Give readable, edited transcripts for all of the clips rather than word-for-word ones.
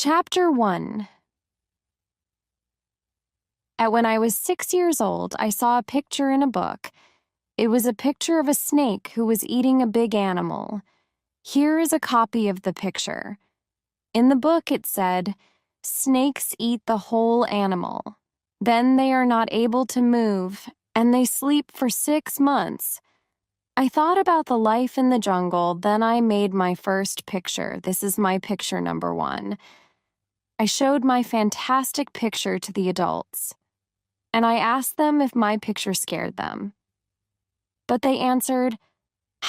Chapter 1. When I was 6 years old, I saw a picture in a book. It was a picture of a snake who was eating a big animal. Here is a copy of the picture. In the book it said, "Snakes eat the whole animal. Then they are not able to move, and they sleep for 6 months." I thought about the life in the jungle, then I made my first picture. This is my picture number 1. I showed my fantastic picture to the adults, and I asked them if my picture scared them. But they answered,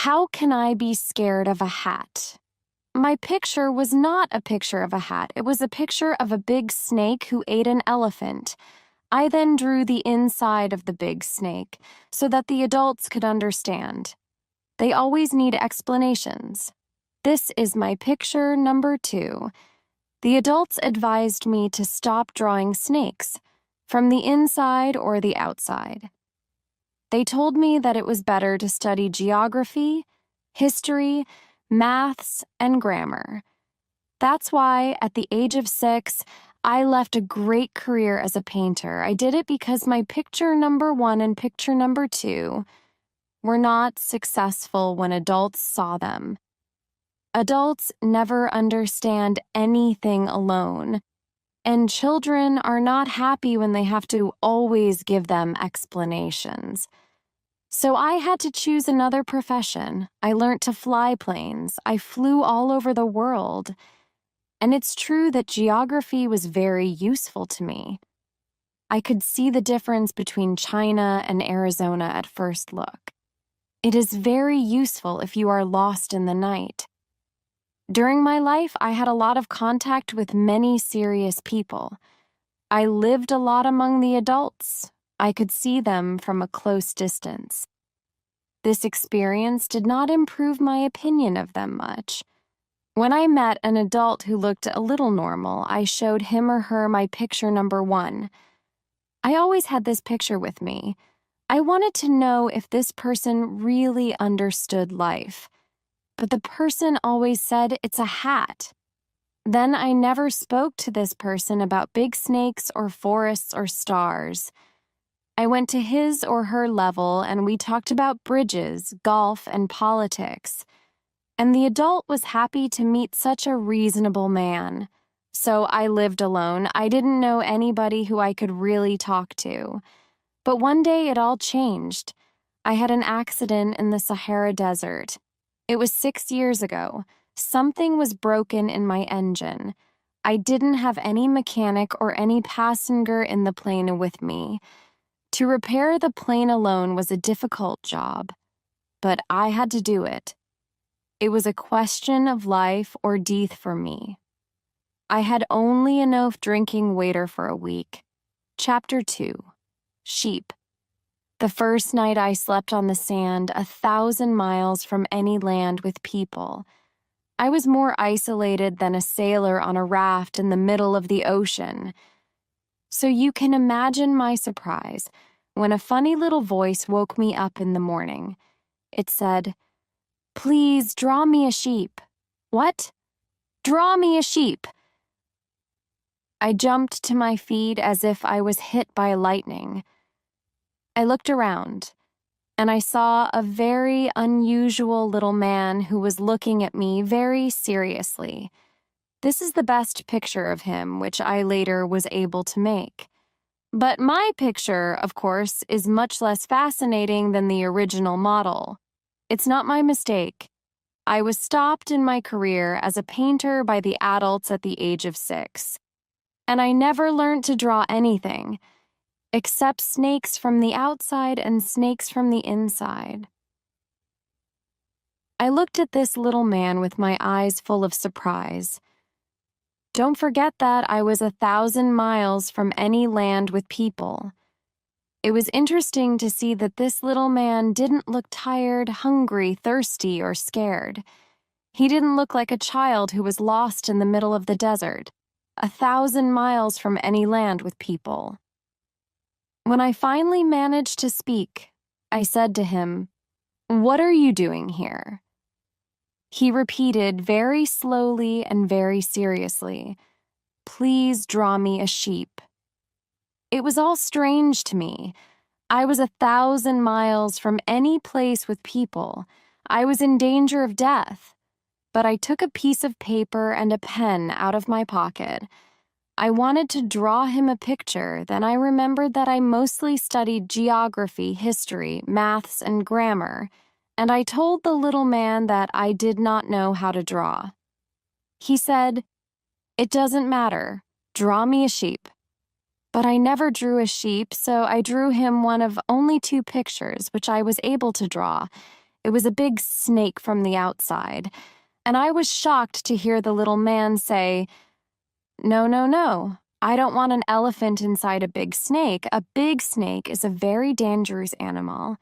"How can I be scared of a hat?" My picture was not a picture of a hat. It was a picture of a big snake who ate an elephant. I then drew the inside of the big snake so that the adults could understand. They always need explanations. This is my picture number 2. The adults advised me to stop drawing snakes, from the inside or the outside. They told me that it was better to study geography, history, maths, and grammar. That's why, at the age of 6, I left a great career as a painter. I did it because my picture number 1 and picture number 2 were not successful when adults saw them. Adults never understand anything alone, and children are not happy when they have to always give them explanations. So I had to choose another profession. I learned to fly planes. I flew all over the world. And it's true that geography was very useful to me. I could see the difference between China and Arizona at first look. It is very useful if you are lost in the night. During my life, I had a lot of contact with many serious people. I lived a lot among the adults. I could see them from a close distance. This experience did not improve my opinion of them much. When I met an adult who looked a little normal, I showed him or her my picture number 1. I always had this picture with me. I wanted to know if this person really understood life. But the person always said it's a hat. Then I never spoke to this person about big snakes or forests or stars. I went to his or her level and we talked about bridges, golf, and politics. And the adult was happy to meet such a reasonable man. So I lived alone. I didn't know anybody who I could really talk to. But one day it all changed. I had an accident in the Sahara Desert. It was 6 years ago. Something was broken in my engine. I didn't have any mechanic or any passenger in the plane with me. To repair the plane alone was a difficult job, but I had to do it. It was a question of life or death for me. I had only enough drinking water for a week. Chapter 2. Sheep. The first night I slept on the sand 1,000 miles from any land with people. I was more isolated than a sailor on a raft in the middle of the ocean. So you can imagine my surprise when a funny little voice woke me up in the morning. It said, "Please draw me a sheep." What? Draw me a sheep. I jumped to my feet as if I was hit by lightning. I looked around, and I saw a very unusual little man who was looking at me very seriously. This is the best picture of him, which I later was able to make. But my picture, of course, is much less fascinating than the original model. It's not my mistake. I was stopped in my career as a painter by the adults at the age of 6. And I never learned to draw anything, except snakes from the outside and snakes from the inside. I looked at this little man with my eyes full of surprise. Don't forget that I was 1,000 miles from any land with people. It was interesting to see that this little man didn't look tired, hungry, thirsty, or scared. He didn't look like a child who was lost in the middle of the desert, 1,000 miles from any land with people. When I finally managed to speak, I said to him, "What are you doing here?" He repeated very slowly and very seriously, Please draw me a sheep." It was all strange to me. I was 1,000 miles from any place with people. I was in danger of death. But I took a piece of paper and a pen out of my pocket. I wanted to draw him a picture, then I remembered that I mostly studied geography, history, maths, and grammar, and I told the little man that I did not know how to draw. He said, "It doesn't matter. Draw me a sheep." But I never drew a sheep, so I drew him one of only 2 pictures, which I was able to draw. It was a big snake from the outside, and I was shocked to hear the little man say, "No, no, no. I don't want an elephant inside a big snake. A big snake is a very dangerous animal,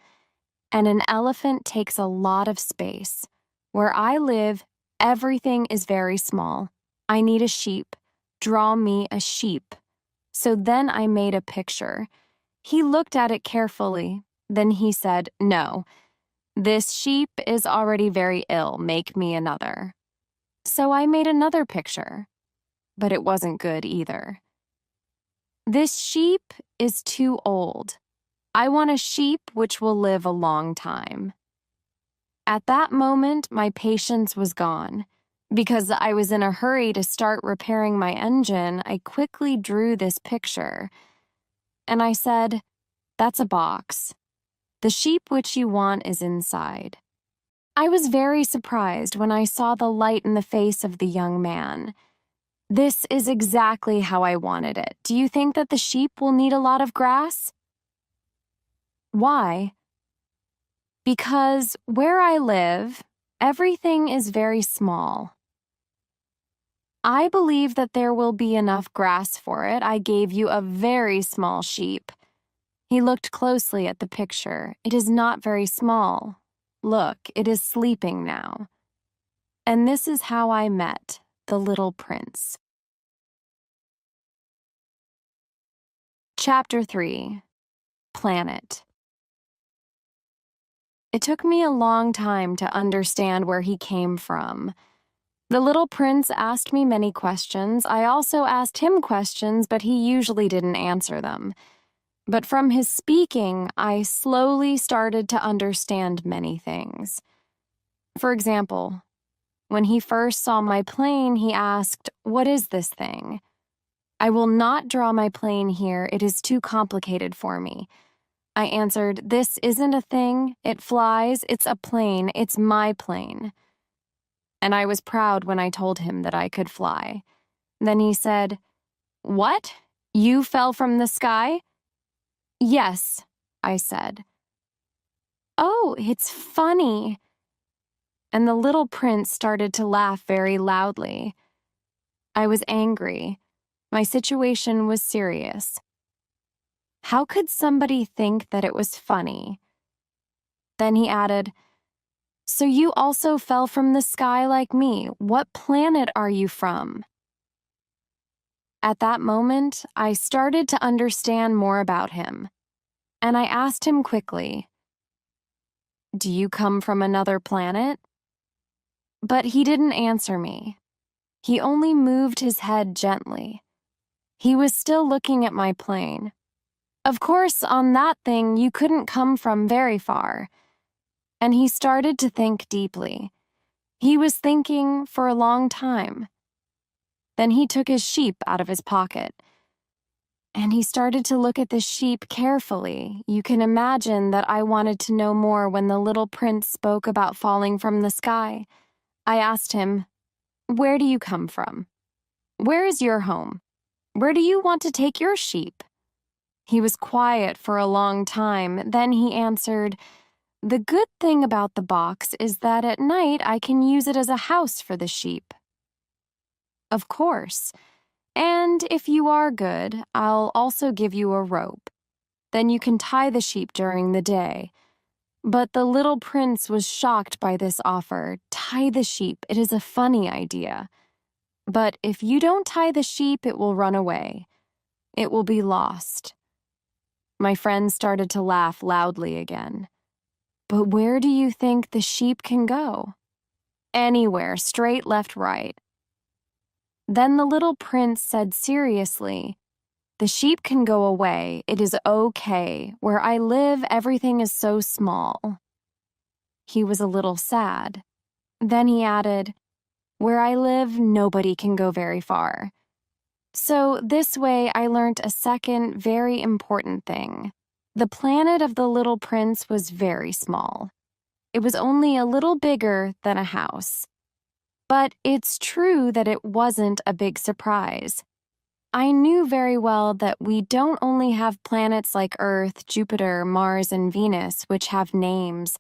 and an elephant takes a lot of space. Where I live, everything is very small. I need a sheep. Draw me a sheep." So then I made a picture. He looked at it carefully. Then he said, "No, this sheep is already very ill. Make me another." So I made another picture. But it wasn't good either. "This sheep is too old. I want a sheep which will live a long time." At that moment, my patience was gone. Because I was in a hurry to start repairing my engine, I quickly drew this picture. And I said, "That's a box. The sheep which you want is inside." I was very surprised when I saw the light in the face of the young man. "This is exactly how I wanted it. Do you think that the sheep will need a lot of grass?" "Why?" "Because where I live, everything is very small. I believe that there will be enough grass for it. I gave you a very small sheep." He looked closely at the picture. "It is not very small. Look, it is sleeping now." And this is how I met the little prince. Chapter 3. Planet. It took me a long time to understand where he came from. The little prince asked me many questions. I also asked him questions, but he usually didn't answer them. But from his speaking, I slowly started to understand many things. For example, when he first saw my plane, he asked, "What is this thing?" "I will not draw my plane here. It is too complicated for me." I answered, "This isn't a thing. It flies. It's a plane. It's my plane." And I was proud when I told him that I could fly. Then he said, "What? You fell from the sky?" "Yes," I said. "Oh, it's funny." And the little prince started to laugh very loudly. I was angry. My situation was serious. How could somebody think that it was funny? Then he added, "So you also fell from the sky like me. What planet are you from?" At that moment, I started to understand more about him, and I asked him quickly, "Do you come from another planet?" But he didn't answer me. He only moved his head gently. He was still looking at my plane. "Of course, on that thing you couldn't come from very far." And he started to think deeply. He was thinking for a long time. Then he took his sheep out of his pocket. And he started to look at the sheep carefully. You can imagine that I wanted to know more when the little prince spoke about falling from the sky. I asked him, "Where do you come from? Where is your home? Where do you want to take your sheep?" He was quiet for a long time. Then he answered, "The good thing about the box is that at night I can use it as a house for the sheep." "Of course. And if you are good, I'll also give you a rope. Then you can tie the sheep during the day." But the little prince was shocked by this offer. "Tie the sheep. It is a funny idea. But if you don't tie the sheep, it will run away. It will be lost." My friend started to laugh loudly again. "But where do you think the sheep can go?" "Anywhere, straight, left, right." Then the little prince said seriously, "The sheep can go away. It is okay. Where I live, everything is so small." He was a little sad. Then he added, "Where I live, nobody can go very far." So this way I learned a second very important thing. The planet of the little prince was very small. It was only a little bigger than a house. But it's true that it wasn't a big surprise. I knew very well that we don't only have planets like Earth, Jupiter, Mars, and Venus, which have names.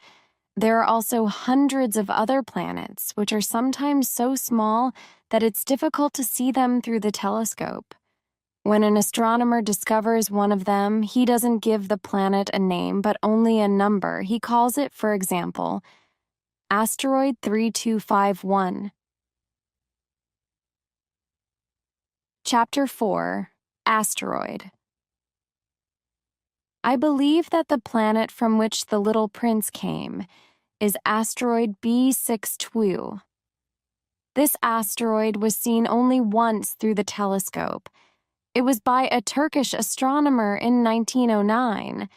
There are also hundreds of other planets, which are sometimes so small that it's difficult to see them through the telescope. When an astronomer discovers one of them, he doesn't give the planet a name, but only a number. He calls it, for example, Asteroid 3251. Chapter 4, Asteroid. I believe that the planet from which the little prince came is asteroid B62. This asteroid was seen only once through the telescope. It was by a Turkish astronomer in 1909.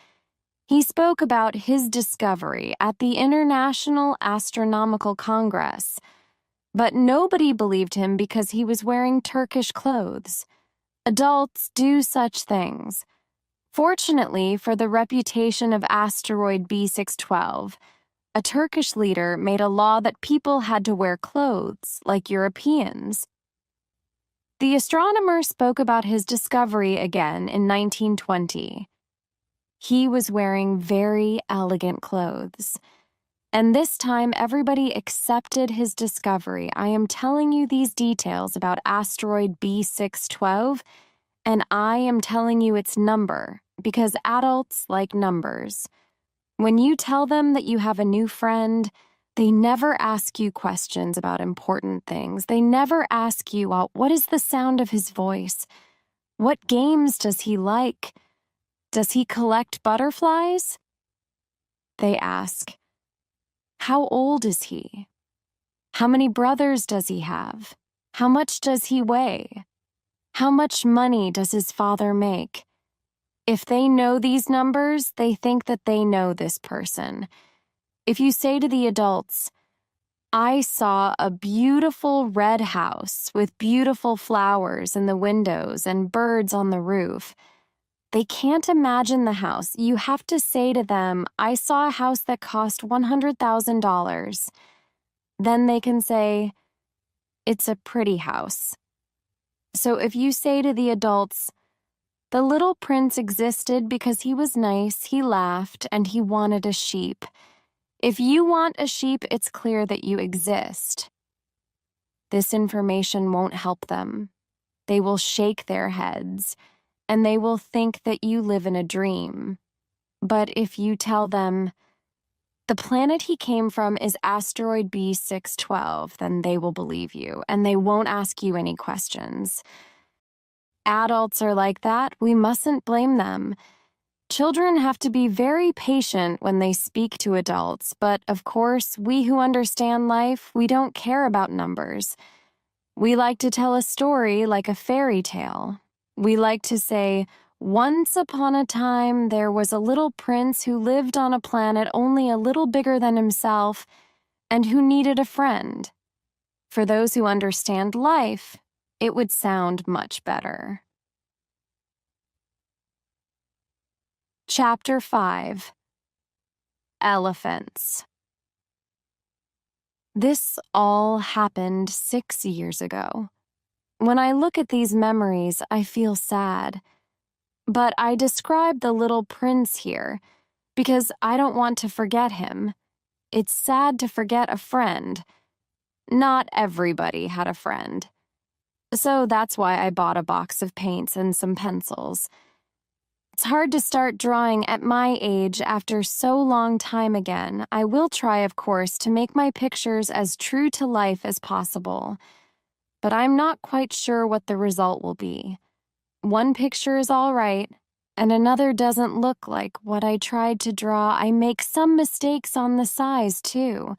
He spoke about his discovery at the International Astronomical Congress, but nobody believed him because he was wearing Turkish clothes. Adults do such things. Fortunately for the reputation of asteroid B612, a Turkish leader made a law that people had to wear clothes like Europeans. The astronomer spoke about his discovery again in 1920. He was wearing very elegant clothes. And this time, everybody accepted his discovery. I am telling you these details about asteroid B612, and I am telling you its number, because adults like numbers. When you tell them that you have a new friend, they never ask you questions about important things. They never ask you, what is the sound of his voice? What games does he like? Does he collect butterflies? They ask, how old is he? How many brothers does he have? How much does he weigh? How much money does his father make? If they know these numbers, they think that they know this person. If you say to the adults, I saw a beautiful red house with beautiful flowers in the windows and birds on the roof, they can't imagine the house. You have to say to them, I saw a house that cost $100,000. Then they can say, it's a pretty house. So if you say to the adults, the little prince existed because he was nice, he laughed, and he wanted a sheep. If you want a sheep, it's clear that you exist. This information won't help them. They will shake their heads, and they will think that you live in a dream. But if you tell them, the planet he came from is asteroid B612, then they will believe you, and they won't ask you any questions. Adults are like that. We mustn't blame them. Children have to be very patient when they speak to adults, but of course, we who understand life, we don't care about numbers. We like to tell a story like a fairy tale. We like to say, once upon a time, there was a little prince who lived on a planet only a little bigger than himself and who needed a friend. For those who understand life, it would sound much better. Chapter 5, Elephants. This all happened 6 years ago. When I look at these memories, I feel sad. But I describe the little prince here because I don't want to forget him. It's sad to forget a friend. Not everybody had a friend. So that's why I bought a box of paints and some pencils. It's hard to start drawing at my age after so long time again. I will try, of course, to make my pictures as true to life as possible. But I'm not quite sure what the result will be. One picture is all right, and another doesn't look like what I tried to draw. I make some mistakes on the size, too.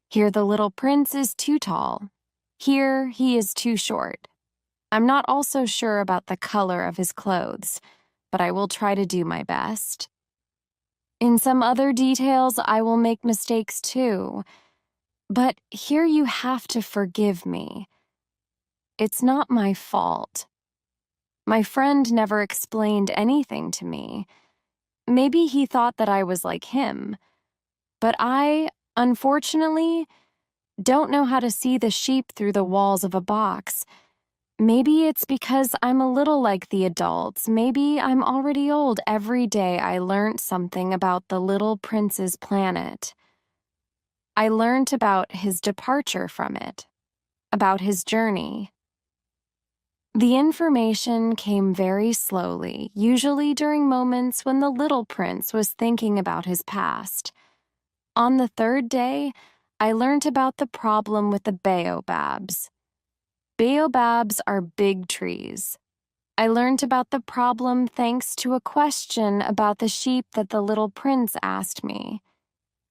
Here the little prince is too tall. Here he is too short. I'm not also sure about the color of his clothes, but I will try to do my best. In some other details, I will make mistakes too, but here you have to forgive me. It's not my fault. My friend never explained anything to me. Maybe he thought that I was like him, but I, unfortunately, don't know how to see the sheep through the walls of a box. Maybe it's because I'm a little like the adults. Maybe I'm already old. Every day I learned something about the little prince's planet. I learned about his departure from it, about his journey. The information came very slowly, usually during moments when the little prince was thinking about his past. On the third day, I learned about the problem with the baobabs. Baobabs are big trees. I learned about the problem thanks to a question about the sheep that the little prince asked me.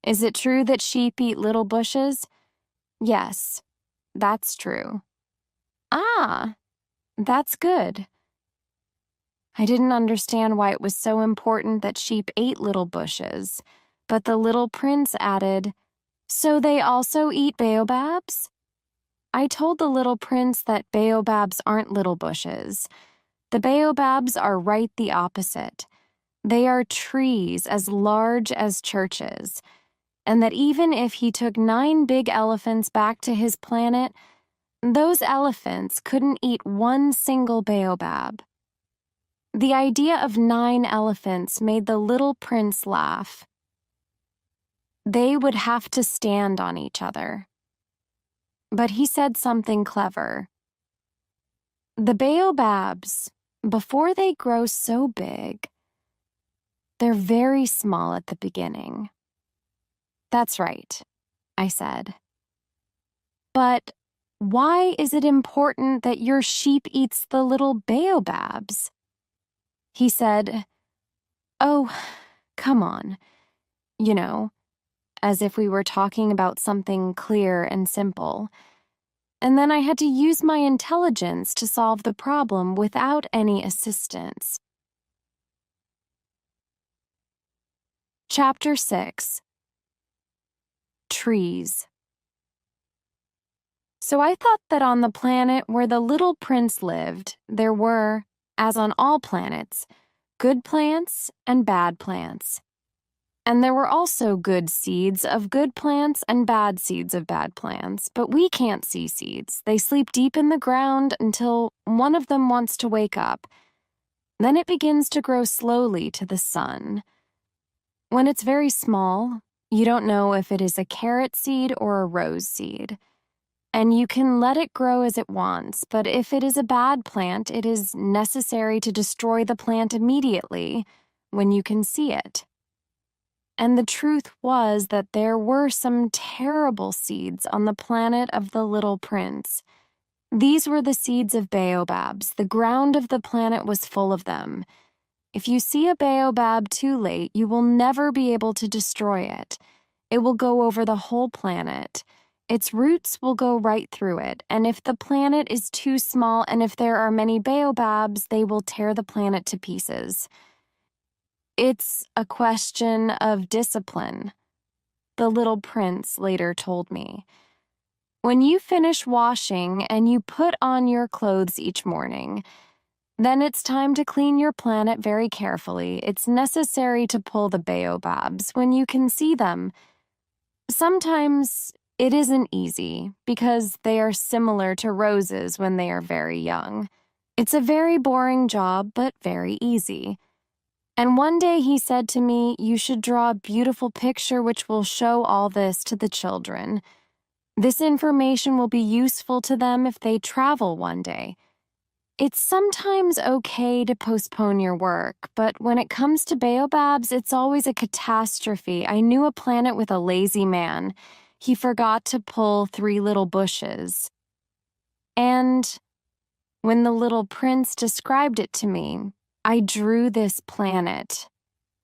Is it true that sheep eat little bushes? Yes, that's true. Ah, that's good. I didn't understand why it was so important that sheep ate little bushes, but the little prince added, "So they also eat baobabs?" I told the little prince that baobabs aren't little bushes. The baobabs are right the opposite. They are trees as large as churches, and that even if he took 9 big elephants back to his planet, those elephants couldn't eat one single baobab. The idea of 9 elephants made the little prince laugh. They would have to stand on each other. But he said something clever. The baobabs, before they grow so big, they're very small at the beginning. That's right, I said. But why is it important that your sheep eats the little baobabs? He said, "Oh, come on, you know, as if we were talking about something clear and simple. And then I had to use my intelligence to solve the problem without any assistance." Chapter 6. Trees. So I thought that on the planet where the little prince lived, there were, as on all planets, good plants and bad plants. And there were also good seeds of good plants and bad seeds of bad plants, but we can't see seeds. They sleep deep in the ground until one of them wants to wake up. Then it begins to grow slowly to the sun. When it's very small, you don't know if it is a carrot seed or a rose seed. And you can let it grow as it wants, but if it is a bad plant, it is necessary to destroy the plant immediately when you can see it. And the truth was that there were some terrible seeds on the planet of the little prince. These were the seeds of baobabs. The ground of the planet was full of them. If you see a baobab too late, you will never be able to destroy it. It will go over the whole planet. Its roots will go right through it, and if the planet is too small and if there are many baobabs, they will tear the planet to pieces. It's a question of discipline, the little prince later told me. When you finish washing and you put on your clothes each morning, then it's time to clean your planet very carefully. It's necessary to pull the baobabs when you can see them. Sometimes it isn't easy because they are similar to roses when they are very young. It's a very boring job, but very easy. And one day he said to me, "You should draw a beautiful picture which will show all this to the children. This information will be useful to them if they travel one day." It's sometimes okay to postpone your work, but when it comes to baobabs, it's always a catastrophe. I knew a planet with a lazy man. He forgot to pull 3 little bushes. And when the little prince described it to me, I drew this planet.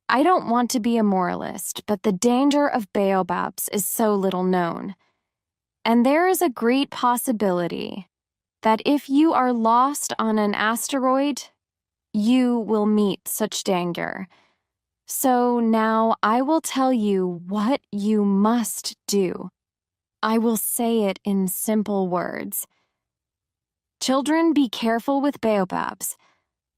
I don't want to be a moralist, but the danger of baobabs is so little known. And there is a great possibility that if you are lost on an asteroid, you will meet such danger. So now I will tell you what you must do. I will say it in simple words. Children, be careful with baobabs.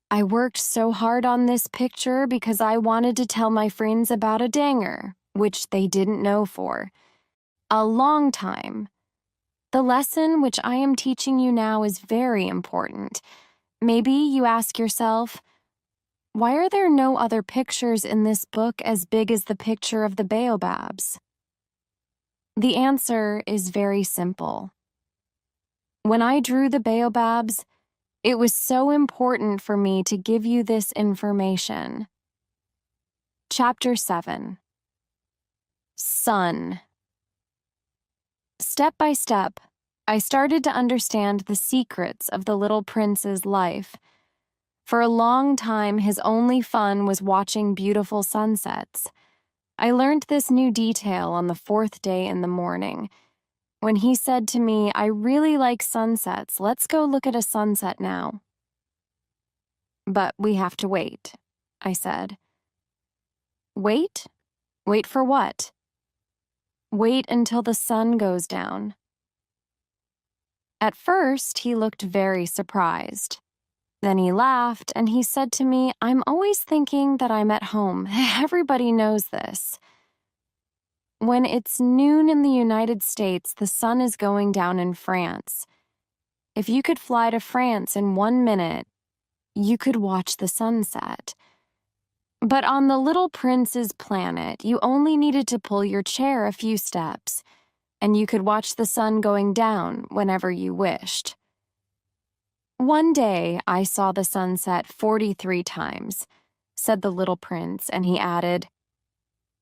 I worked so hard on this picture because I wanted to tell my friends about a danger, which they didn't know for a long time. The lesson which I am teaching you now is very important. Maybe you ask yourself, why are there no other pictures in this book as big as the picture of the baobabs? The answer is very simple. When I drew the baobabs, it was so important for me to give you this information. Chapter 7. Sun. Step by step, I started to understand the secrets of the little prince's life. For a long time, his only fun was watching beautiful sunsets. I learned this new detail on the 4th day in the morning, when he said to me, "I really like sunsets. Let's go look at a sunset now." "But we have to wait," I said. "Wait? Wait for what?" "Wait until the sun goes down." At first, he looked very surprised. Then he laughed and he said to me, "I'm always thinking that I'm at home. Everybody knows this. When it's noon in the United States, the sun is going down in France. If you could fly to France in 1 minute, you could watch the sunset. But on the little prince's planet, you only needed to pull your chair a few steps, and you could watch the sun going down whenever you wished." "One day I saw the sunset 43 times, said the little prince, and he added,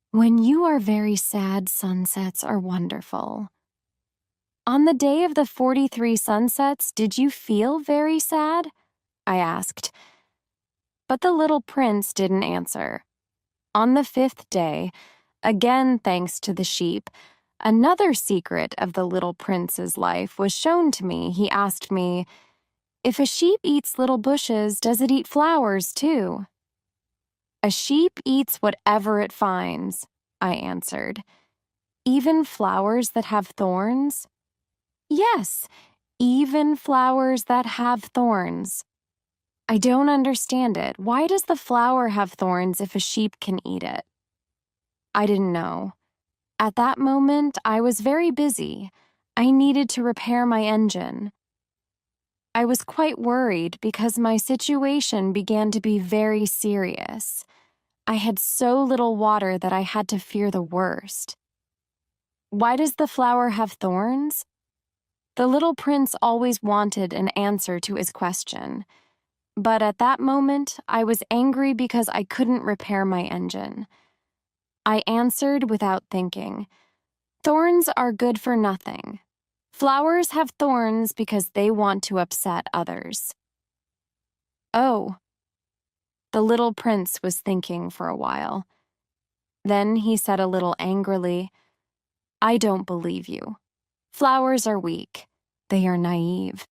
"When you are very sad, sunsets are wonderful." "On the day of the 43 sunsets, did you feel very sad?" I asked. But the little prince didn't answer. On the 5th day, again thanks to the sheep, another secret of the little prince's life was shown to me. He asked me, "If a sheep eats little bushes, does it eat flowers too?" "A sheep eats whatever it finds," I answered. "Even flowers that have thorns?" "Yes, even flowers that have thorns." "I don't understand it. Why does the flower have thorns if a sheep can eat it?" I didn't know. At that moment, I was very busy. I needed to repair my engine. I was quite worried because my situation began to be very serious. I had so little water that I had to fear the worst. "Why does the flower have thorns?" The little prince always wanted an answer to his question. But at that moment, I was angry because I couldn't repair my engine. I answered without thinking. "Thorns are good for nothing. Flowers have thorns because they want to upset others." "Oh." The little prince was thinking for a while. Then he said a little angrily, "I don't believe you. Flowers are weak. They are naive.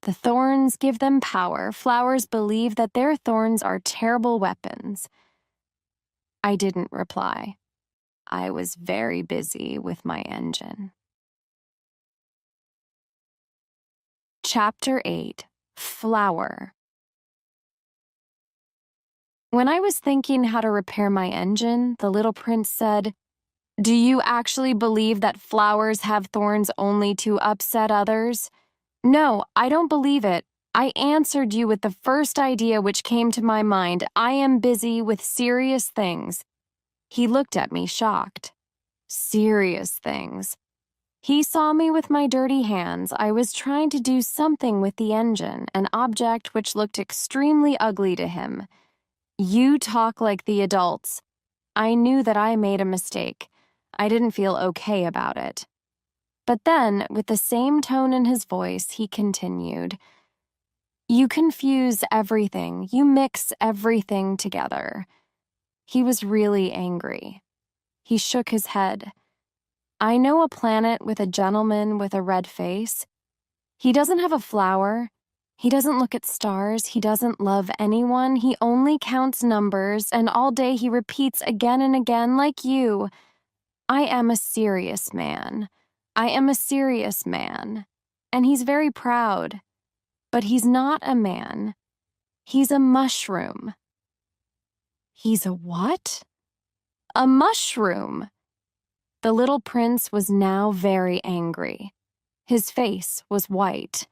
The thorns give them power. Flowers believe that their thorns are terrible weapons." I didn't reply. I was very busy with my engine. Chapter 8. Flower. When I was thinking how to repair my engine, the little prince said, "Do you actually believe that flowers have thorns only to upset others?" "No, I don't believe it. I answered you with the first idea which came to my mind. I am busy with serious things." He looked at me shocked. Serious things. He saw me with my dirty hands. I was trying to do something with the engine, an object which looked extremely ugly to him. "You talk like the adults." I knew that I made a mistake. I didn't feel okay about it. But then, with the same tone in his voice, he continued, "You confuse everything. You mix everything together." He was really angry. He shook his head. "I know a planet with a gentleman with a red face. He doesn't have a flower. He doesn't look at stars. He doesn't love anyone. He only counts numbers, and all day he repeats again and again, like you, I am a serious man. I am a serious man. And he's very proud. But he's not a man. He's a mushroom. He's a what? A mushroom. The little prince was now very angry. His face was white.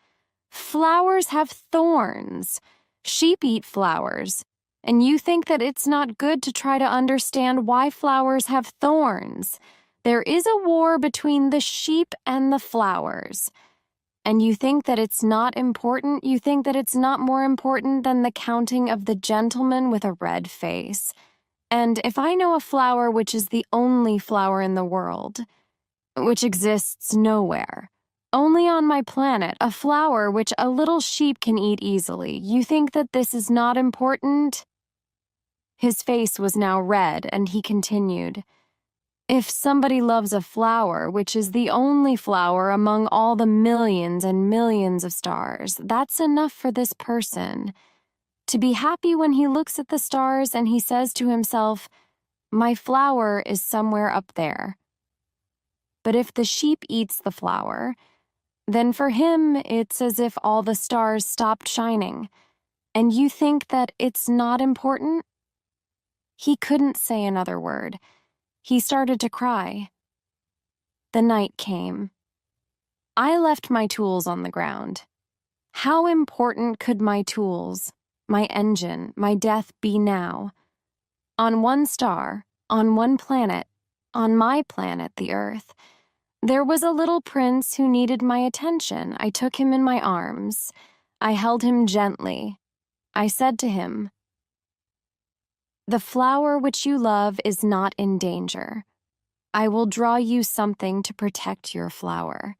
Flowers have thorns. Sheep eat flowers. And you think that it's not good to try to understand why flowers have thorns. There is a war between the sheep and the flowers. And you think that it's not important? You think that it's not more important than the counting of the gentleman with a red face. And if I know a flower which is the only flower in the world, which exists nowhere, only on my planet, a flower which a little sheep can eat easily, you think that this is not important? His face was now red, and he continued, if somebody loves a flower, which is the only flower among all the millions and millions of stars, that's enough for this person. To be happy when he looks at the stars and he says to himself, my flower is somewhere up there. But if the sheep eats the flower, then for him it's as if all the stars stopped shining. And you think that it's not important? He couldn't say another word. He started to cry. The night came. I left my tools on the ground. How important could my tools, my engine, my death be now? On one star, on one planet, on my planet, the Earth, there was a little prince who needed my attention. I took him in my arms. I held him gently. I said to him, the flower which you love is not in danger. I will draw you something to protect your flower.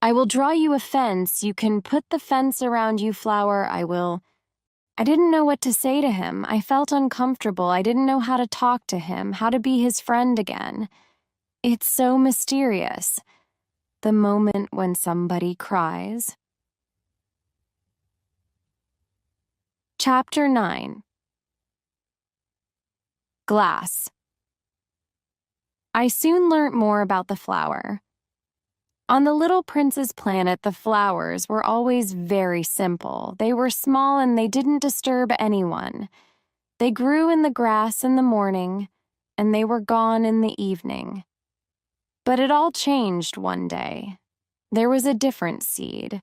I will draw you a fence. You can put the fence around you, flower. I didn't know what to say to him. I felt uncomfortable. I didn't know how to talk to him, how to be his friend again. It's so mysterious. The moment when somebody cries. Chapter 9. Glass. I soon learnt more about the flower. On the little prince's planet, the flowers were always very simple. They were small and they didn't disturb anyone. They grew in the grass in the morning, and they were gone in the evening. But it all changed one day. There was a different seed.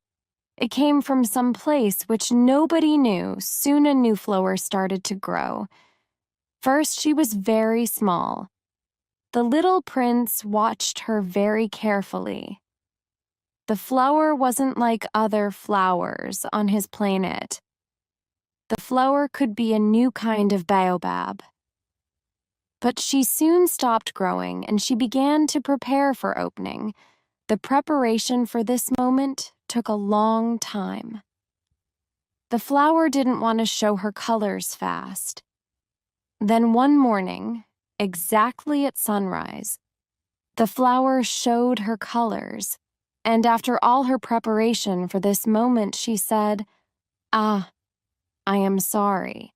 It came from some place which nobody knew. Soon a new flower started to grow. First, she was very small. The little prince watched her very carefully. The flower wasn't like other flowers on his planet. The flower could be a new kind of baobab. But she soon stopped growing and she began to prepare for opening. The preparation for this moment took a long time. The flower didn't want to show her colors fast. Then one morning, exactly at sunrise, the flower showed her colors, and after all her preparation for this moment, she said, I am sorry.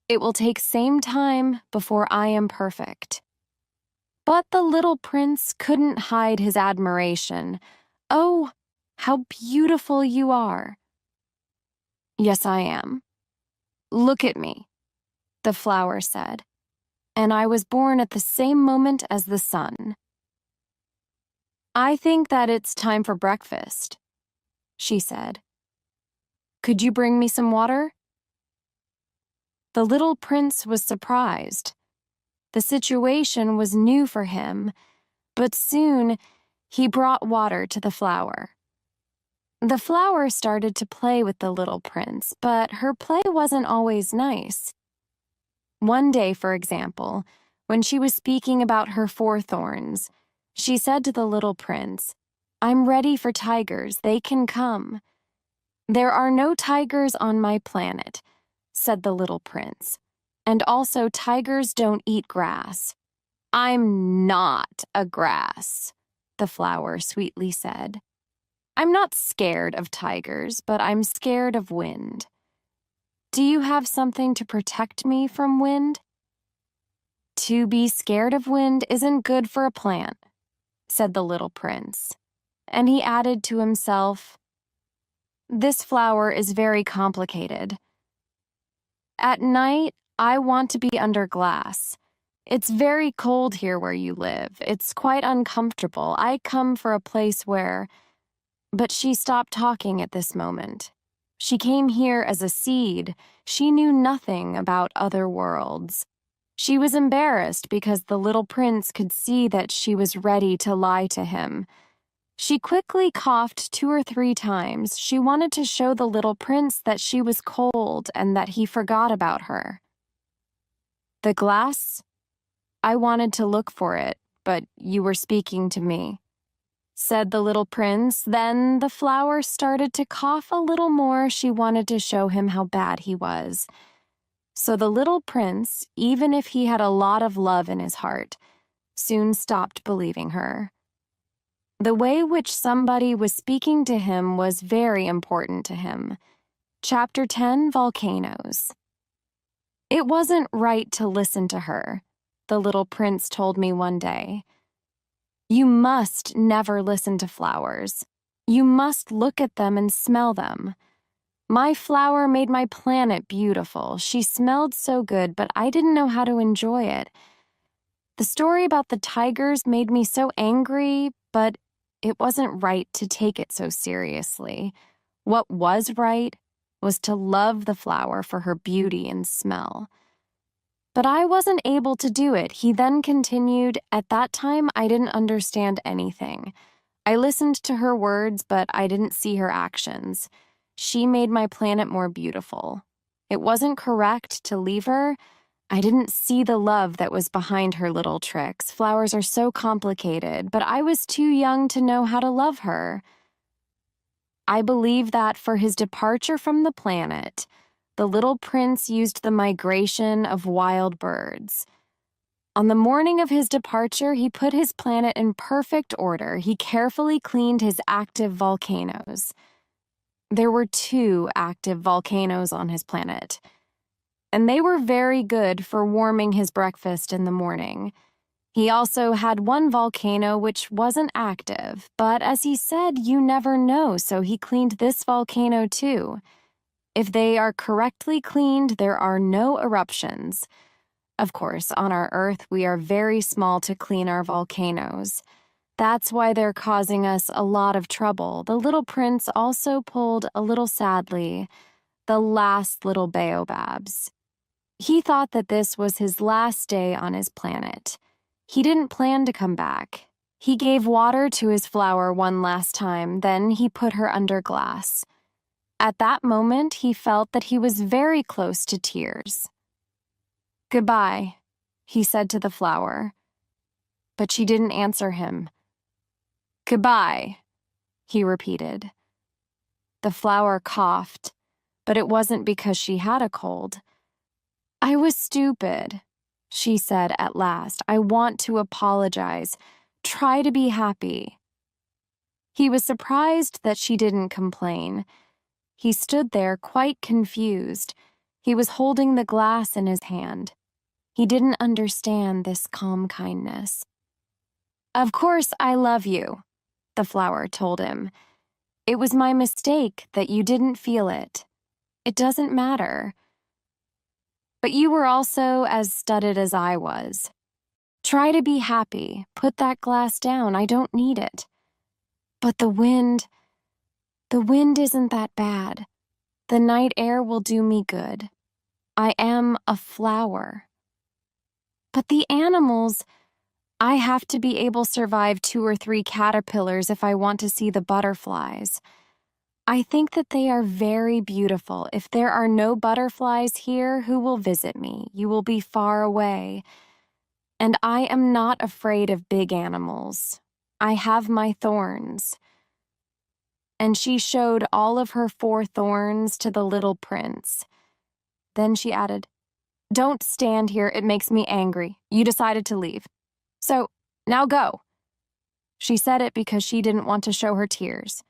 It will take same time before I am perfect. But the little prince couldn't hide his admiration. Oh, how beautiful you are. Yes, I am. Look at me, the flower said, and I was born at the same moment as the sun. I think that it's time for breakfast, she said. Could you bring me some water? The little prince was surprised. The situation was new for him, but soon he brought water to the flower. The flower started to play with the little prince, but her play wasn't always nice. One day, for example, when she was speaking about her 4 thorns, she said to the little prince, I'm ready for tigers, they can come. There are no tigers on my planet, said the little prince, and also tigers don't eat grass. I'm not a grass, the flower sweetly said. I'm not scared of tigers, but I'm scared of wind. Do you have something to protect me from wind? To be scared of wind isn't good for a plant, said the little prince. And he added to himself, this flower is very complicated. At night, I want to be under glass. It's very cold here where you live. It's quite uncomfortable. I come for a place where... But she stopped talking at this moment. She came here as a seed. She knew nothing about other worlds. She was embarrassed because the little prince could see that she was ready to lie to him. She quickly coughed 2 or 3 times. She wanted to show the little prince that she was cold and that he forgot about her. The glass? I wanted to look for it, but you were speaking to me, said the little prince. Then the flower started to cough a little more. She wanted to show him how bad he was. So the little prince, even if he had a lot of love in his heart, soon stopped believing her. The way which somebody was speaking to him was very important to him. Chapter 10, Volcanoes. It wasn't right to listen to her, the little prince told me one day. You must never listen to flowers. You must look at them and smell them. My flower made my planet beautiful. She smelled so good, but I didn't know how to enjoy it. The story about the tigers made me so angry, but it wasn't right to take it so seriously. What was right was to love the flower for her beauty and smell. But I wasn't able to do it. He then continued, at that time I didn't understand anything. I listened to her words, but I didn't see her actions. She made my planet more beautiful. It wasn't correct to leave her. I didn't see the love that was behind her little tricks. Flowers are so complicated, but I was too young to know how to love her. I believe that for his departure from the planet, the little prince used the migration of wild birds. On the morning of his departure, he put his planet in perfect order. He carefully cleaned his active volcanoes. There were 2 active volcanoes on his planet, and they were very good for warming his breakfast in the morning. He also had 1 volcano which wasn't active, but as he said, you never know, so he cleaned this volcano too. If they are correctly cleaned, there are no eruptions. Of course, on our Earth, we are very small to clean our volcanoes. That's why they're causing us a lot of trouble. The little prince also pulled, a little sadly, the last little baobabs. He thought that this was his last day on his planet. He didn't plan to come back. He gave water to his flower one last time, then he put her under glass. At that moment, he felt that he was very close to tears. Goodbye, he said to the flower. But she didn't answer him. Goodbye, he repeated. The flower coughed, but it wasn't because she had a cold. I was stupid, she said at last. I want to apologize. Try to be happy. He was surprised that she didn't complain. He stood there quite confused. He was holding the glass in his hand. He didn't understand this calm kindness. Of course I love you, the flower told him. It was my mistake that you didn't feel it. It doesn't matter. But you were also as studied as I was. Try to be happy. Put that glass down. I don't need it. But the wind isn't that bad. The night air will do me good. I am a flower. But the animals, I have to be able to survive 2 or 3 caterpillars if I want to see the butterflies. I think that they are very beautiful. If there are no butterflies here, who will visit me? You will be far away. And I am not afraid of big animals. I have my thorns. And she showed all of her 4 thorns to the little prince. Then she added, Don't stand here, it makes me angry. You decided to leave. So, now go. She said it because she didn't want to show her tears.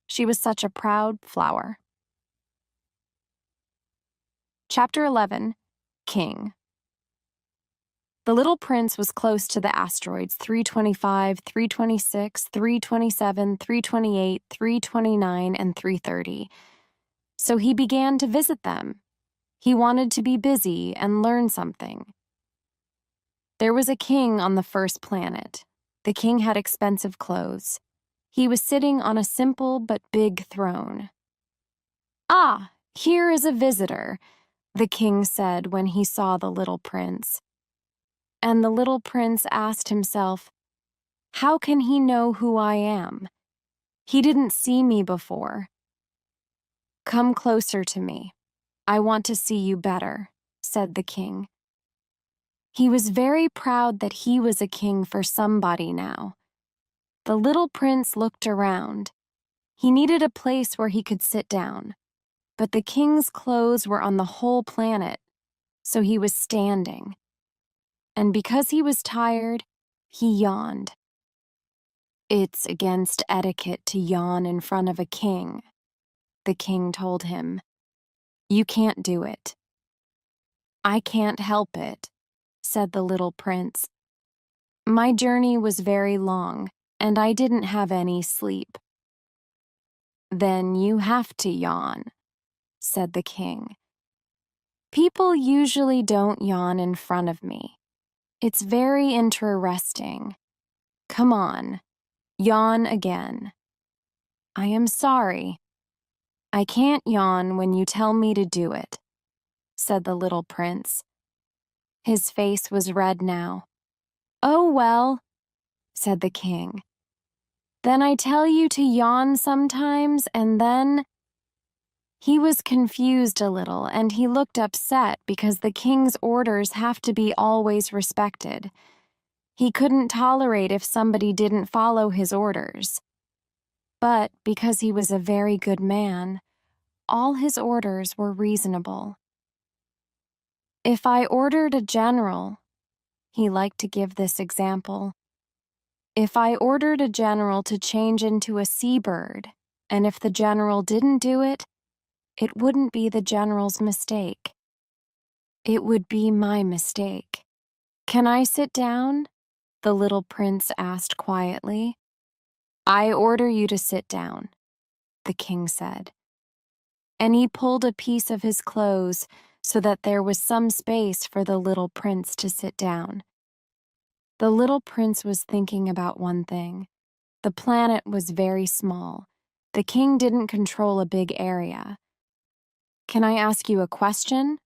She was such a proud flower. Chapter 11. King. The little prince was close to the asteroids 325, 326, 327, 328, 329, and 330. So he began to visit them. He wanted to be busy and learn something. There was a king on the first planet. The king had expensive clothes. He was sitting on a simple but big throne. "Ah, here is a visitor," the king said when he saw the little prince. And the little prince asked himself, "How can he know who I am? He didn't see me before." "Come closer to me. I want to see you better," said the king. He was very proud that he was a king for somebody now. The little prince looked around. He needed a place where he could sit down, but the king's clothes were on the whole planet, so he was standing. And because he was tired, he yawned. "It's against etiquette to yawn in front of a king," the king told him. "You can't do it." "I can't help it," said the little prince. "My journey was very long, and I didn't have any sleep." "Then you have to yawn," said the king. "People usually don't yawn in front of me. It's very interesting. Come on, yawn again." "I am sorry. I can't yawn when you tell me to do it," said the little prince. His face was red now. "Oh, well," said the king. "Then I tell you to yawn sometimes, and then—" He was confused a little, and he looked upset because the king's orders have to be always respected. He couldn't tolerate if somebody didn't follow his orders. But because he was a very good man, all his orders were reasonable. If I ordered a general, he liked to give this example. If I ordered a general to change into a seabird, and if the general didn't do it, it wouldn't be the general's mistake. It would be my mistake. "Can I sit down?" the little prince asked quietly. "I order you to sit down," the king said. And he pulled a piece of his clothes so that there was some space for the little prince to sit down. The little prince was thinking about one thing. The planet was very small. The king didn't control a big area. "Can I ask you a question?"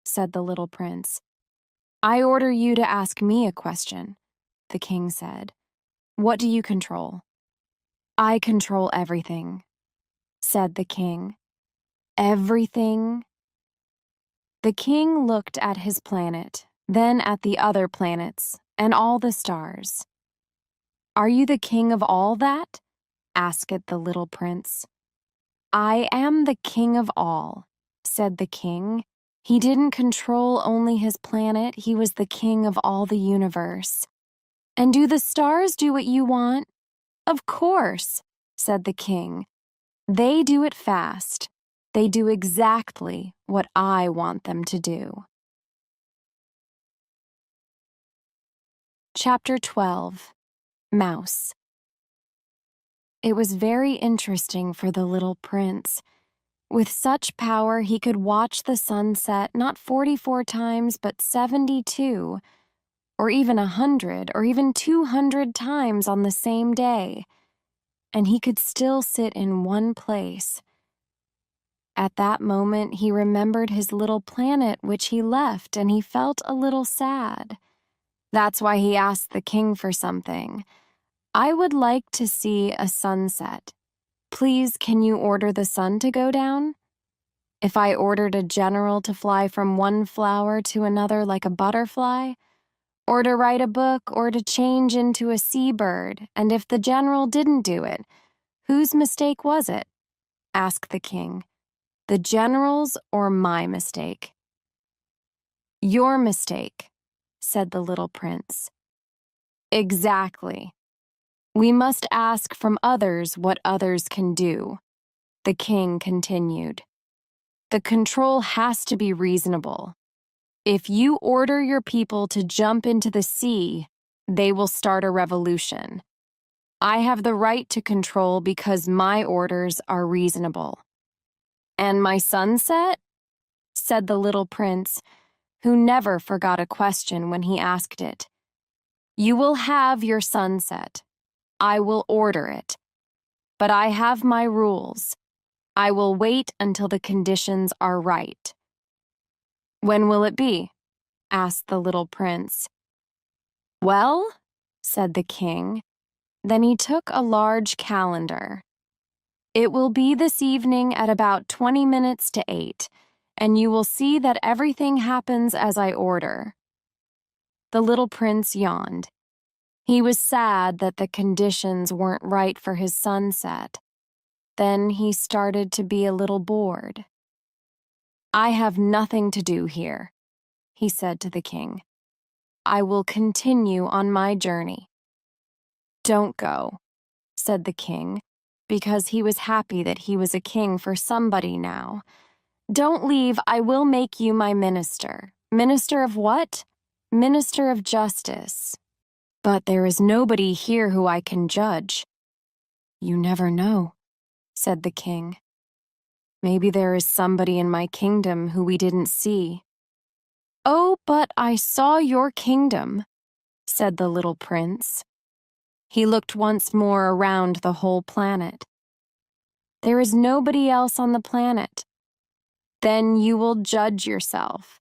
said the little prince. "I order you to ask me a question," the king said. "What do you control?" "I control everything," said the king. "Everything?" The king looked at his planet, then at the other planets, and all the stars. "Are you the king of all that?" asked the little prince. "I am the king of all," said the king. He didn't control only his planet, he was the king of all the universe. "And do the stars do what you want?" "Of course," said the king. "They do it fast. They do exactly what I want them to do." Chapter 12. Mouse. It was very interesting for the little prince. With such power, he could watch the sun set not 44 times, but 72, or even 100, or even 200 times on the same day. And he could still sit in one place. At that moment, he remembered his little planet which he left, and he felt a little sad. That's why he asked the king for something. "I would like to see a sunset. Please, can you order the sun to go down?" If I ordered a general to fly from one flower to another like a butterfly, or to write a book, or to change into a seabird, and if the general didn't do it, whose mistake was it? asked the king. The general's or my mistake? "Your mistake," said the little prince. "Exactly. We must ask from others what others can do," The king continued. The control has to be reasonable. If you order your people to jump into the sea, they will start a revolution. I have the right to control because my orders are reasonable. And my sunset? Said the little prince, who never forgot a question when he asked it. You will have your sunset. I will order it. But I have my rules. I will wait until the conditions are right. When will it be? Asked the little prince. Well, said the king. Then he took a large calendar. It will be this evening at about 20 minutes to 8, and you will see that everything happens as I order. The little prince yawned. He was sad that the conditions weren't right for his sunset. Then he started to be a little bored. I have nothing to do here, he said to the king. I will continue on my journey. Don't go, said the king, because he was happy that he was a king for somebody now. Don't leave, I will make you my minister. Minister of what? Minister of justice. But there is nobody here who I can judge. You never know, said the king. Maybe there is somebody in my kingdom who we didn't see. Oh, but I saw your kingdom, said the little prince. He looked once more around the whole planet. There is nobody else on the planet. Then you will judge yourself,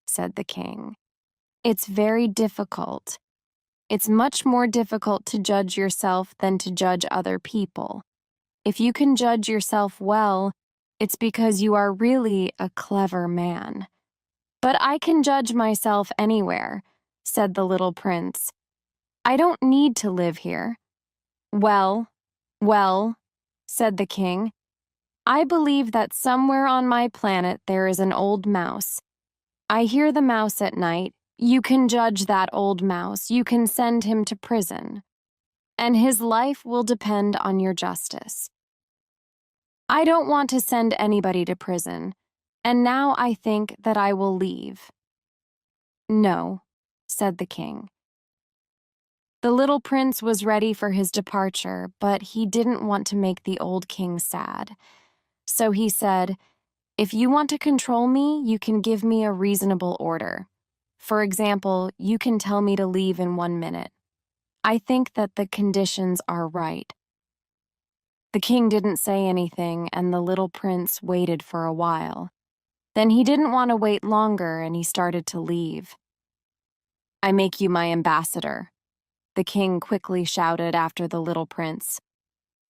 said the king. It's very difficult. It's much more difficult to judge yourself than to judge other people. If you can judge yourself well, it's because you are really a clever man. But I can judge myself anywhere, said the little prince. I don't need to live here. Well, said the king. I believe that somewhere on my planet there is an old mouse. I hear the mouse at night. You can judge that old mouse. You can send him to prison. And his life will depend on your justice. I don't want to send anybody to prison, and now I think that I will leave. No, said the king. The little prince was ready for his departure, but he didn't want to make the old king sad. So he said, if you want to control me, you can give me a reasonable order. For example, you can tell me to leave in 1 minute. I think that the conditions are right. The king didn't say anything, and the little prince waited for a while. Then he didn't want to wait longer, and he started to leave. I make you my ambassador, the king quickly shouted after the little prince.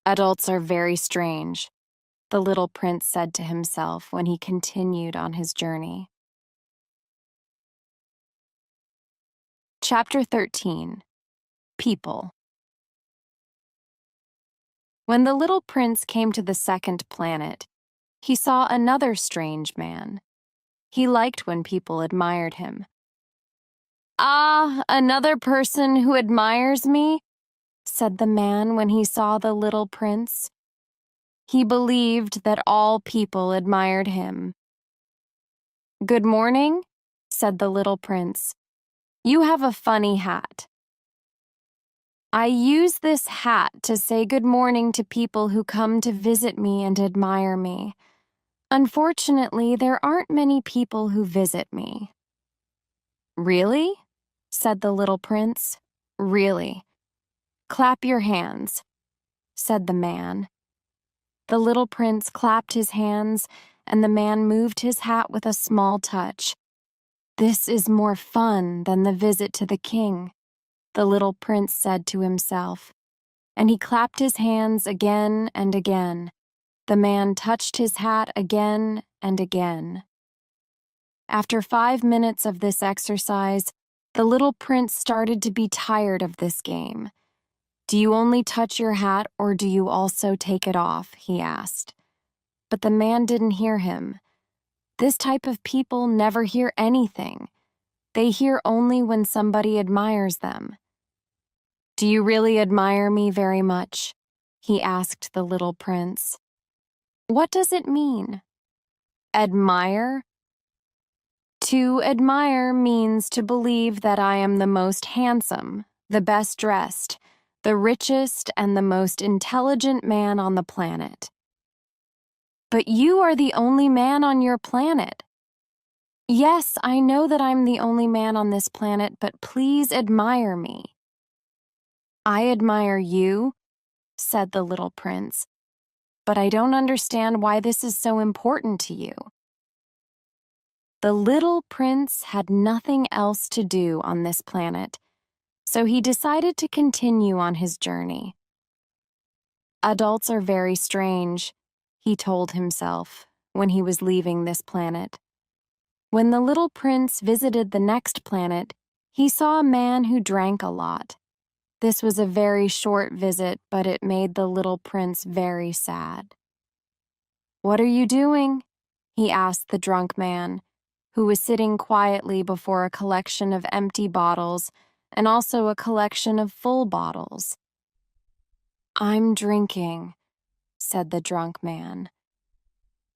Adults are very strange, the little prince said to himself when he continued on his journey. Chapter 13. People. When the little prince came to the second planet, he saw another strange man. He liked when people admired him. Ah, another person who admires me, said the man when he saw the little prince. He believed that all people admired him. Good morning, said the little prince. You have a funny hat. I use this hat to say good morning to people who come to visit me and admire me. Unfortunately, there aren't many people who visit me. Really? Said the little prince. Really. Clap your hands, said the man. The little prince clapped his hands, and the man moved his hat with a small touch. This is more fun than the visit to the king, the little prince said to himself, and he clapped his hands again and again. The man touched his hat again and again. After 5 minutes of this exercise, the little prince started to be tired of this game. Do you only touch your hat, or do you also take it off? He asked. But the man didn't hear him. This type of people never hear anything. They hear only when somebody admires them. Do you really admire me very much? He asked the little prince. What does it mean? Admire? To admire means to believe that I am the most handsome, the best dressed, the richest, and the most intelligent man on the planet. But you are the only man on your planet. Yes, I know that I'm the only man on this planet, but please admire me. I admire you, said the little prince, but I don't understand why this is so important to you. The little prince had nothing else to do on this planet, so he decided to continue on his journey. Adults are very strange, he told himself when he was leaving this planet. When the little prince visited the next planet, he saw a man who drank a lot. This was a very short visit, but it made the little prince very sad. "What are you doing?" he asked the drunk man, who was sitting quietly before a collection of empty bottles and also a collection of full bottles. "I'm drinking," said the drunk man.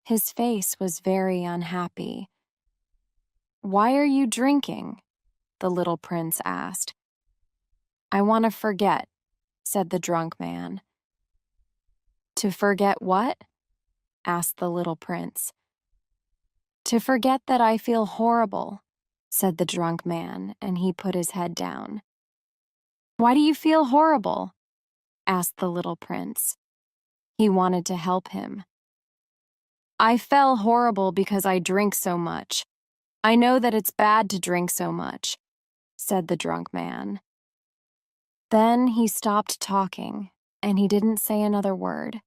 His face was very unhappy. "Why are you drinking?" the little prince asked. "I want to forget," said the drunk man. "To forget what?" asked the little prince. "To forget that I feel horrible," said the drunk man, and he put his head down. "Why do you feel horrible?" asked the little prince. He wanted to help him. "I feel horrible because I drink so much. I know that it's bad to drink so much," said the drunk man. Then he stopped talking, and he didn't say another word.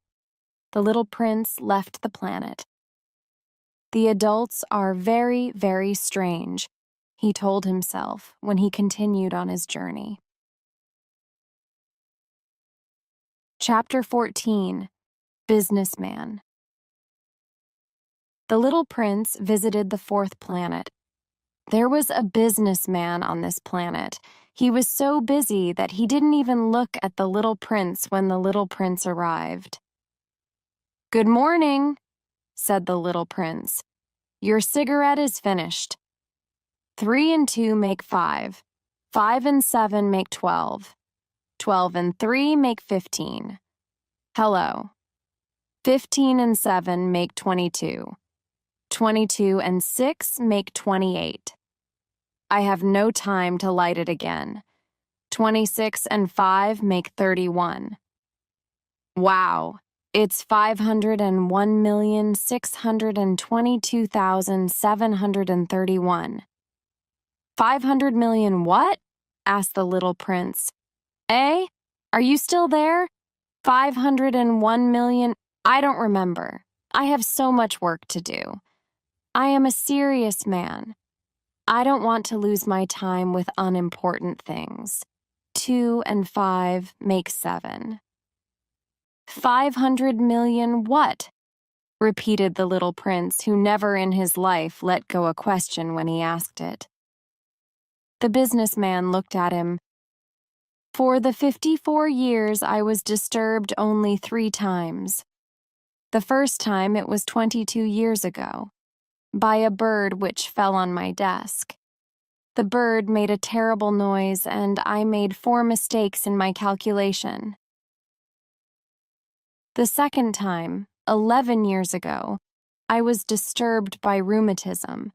The little prince left the planet. The adults are very, very strange, he told himself when he continued on his journey. Chapter 14. Businessman. The little prince visited the fourth planet. There was a businessman on this planet. He was so busy that he didn't even look at the little prince when the little prince arrived. "Good morning," said the little prince. "Your cigarette is finished. 3 and 2 make 5. 5 and 7 make 12. 12 and 3 make 15. Hello. 15 and 7 make 22. 22 and 6 make 28. I have no time to light it again. 26 and 5 make 31. Wow, it's 501,622,731. 500 million what? Asked the little prince. Eh? Are you still there? 501 million? I don't remember. I have so much work to do. I am a serious man. I don't want to lose my time with unimportant things. 2 and 5 make 7. 500 million what? Repeated the little prince, who never in his life let go a question when he asked it. The businessman looked at him. For the 54 years I was disturbed only 3 times. The first time it was 22 years ago, by a bird which fell on my desk. The bird made a terrible noise, and I made 4 mistakes in my calculation. The second time, 11 years ago, I was disturbed by rheumatism.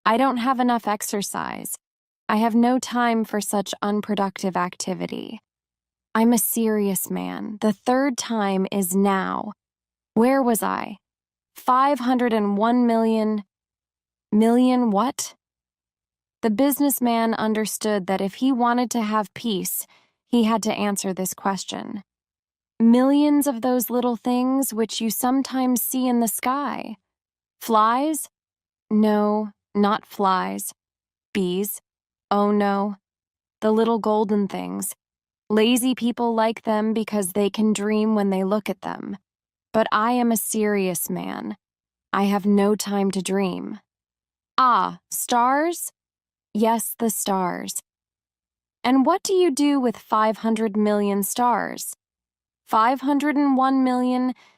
I don't have enough exercise. I have no time for such unproductive activity. I'm a serious man. The third time is now. Where was I? 501 million. Million what? The businessman understood that if he wanted to have peace, he had to answer this question. Millions of those little things which you sometimes see in the sky. Flies? No, not flies. Bees? Oh no. The little golden things. Lazy people like them because they can dream when they look at them. But I am a serious man. I have no time to dream. Ah, stars? Yes, the stars. And what do you do with 500 million stars? 501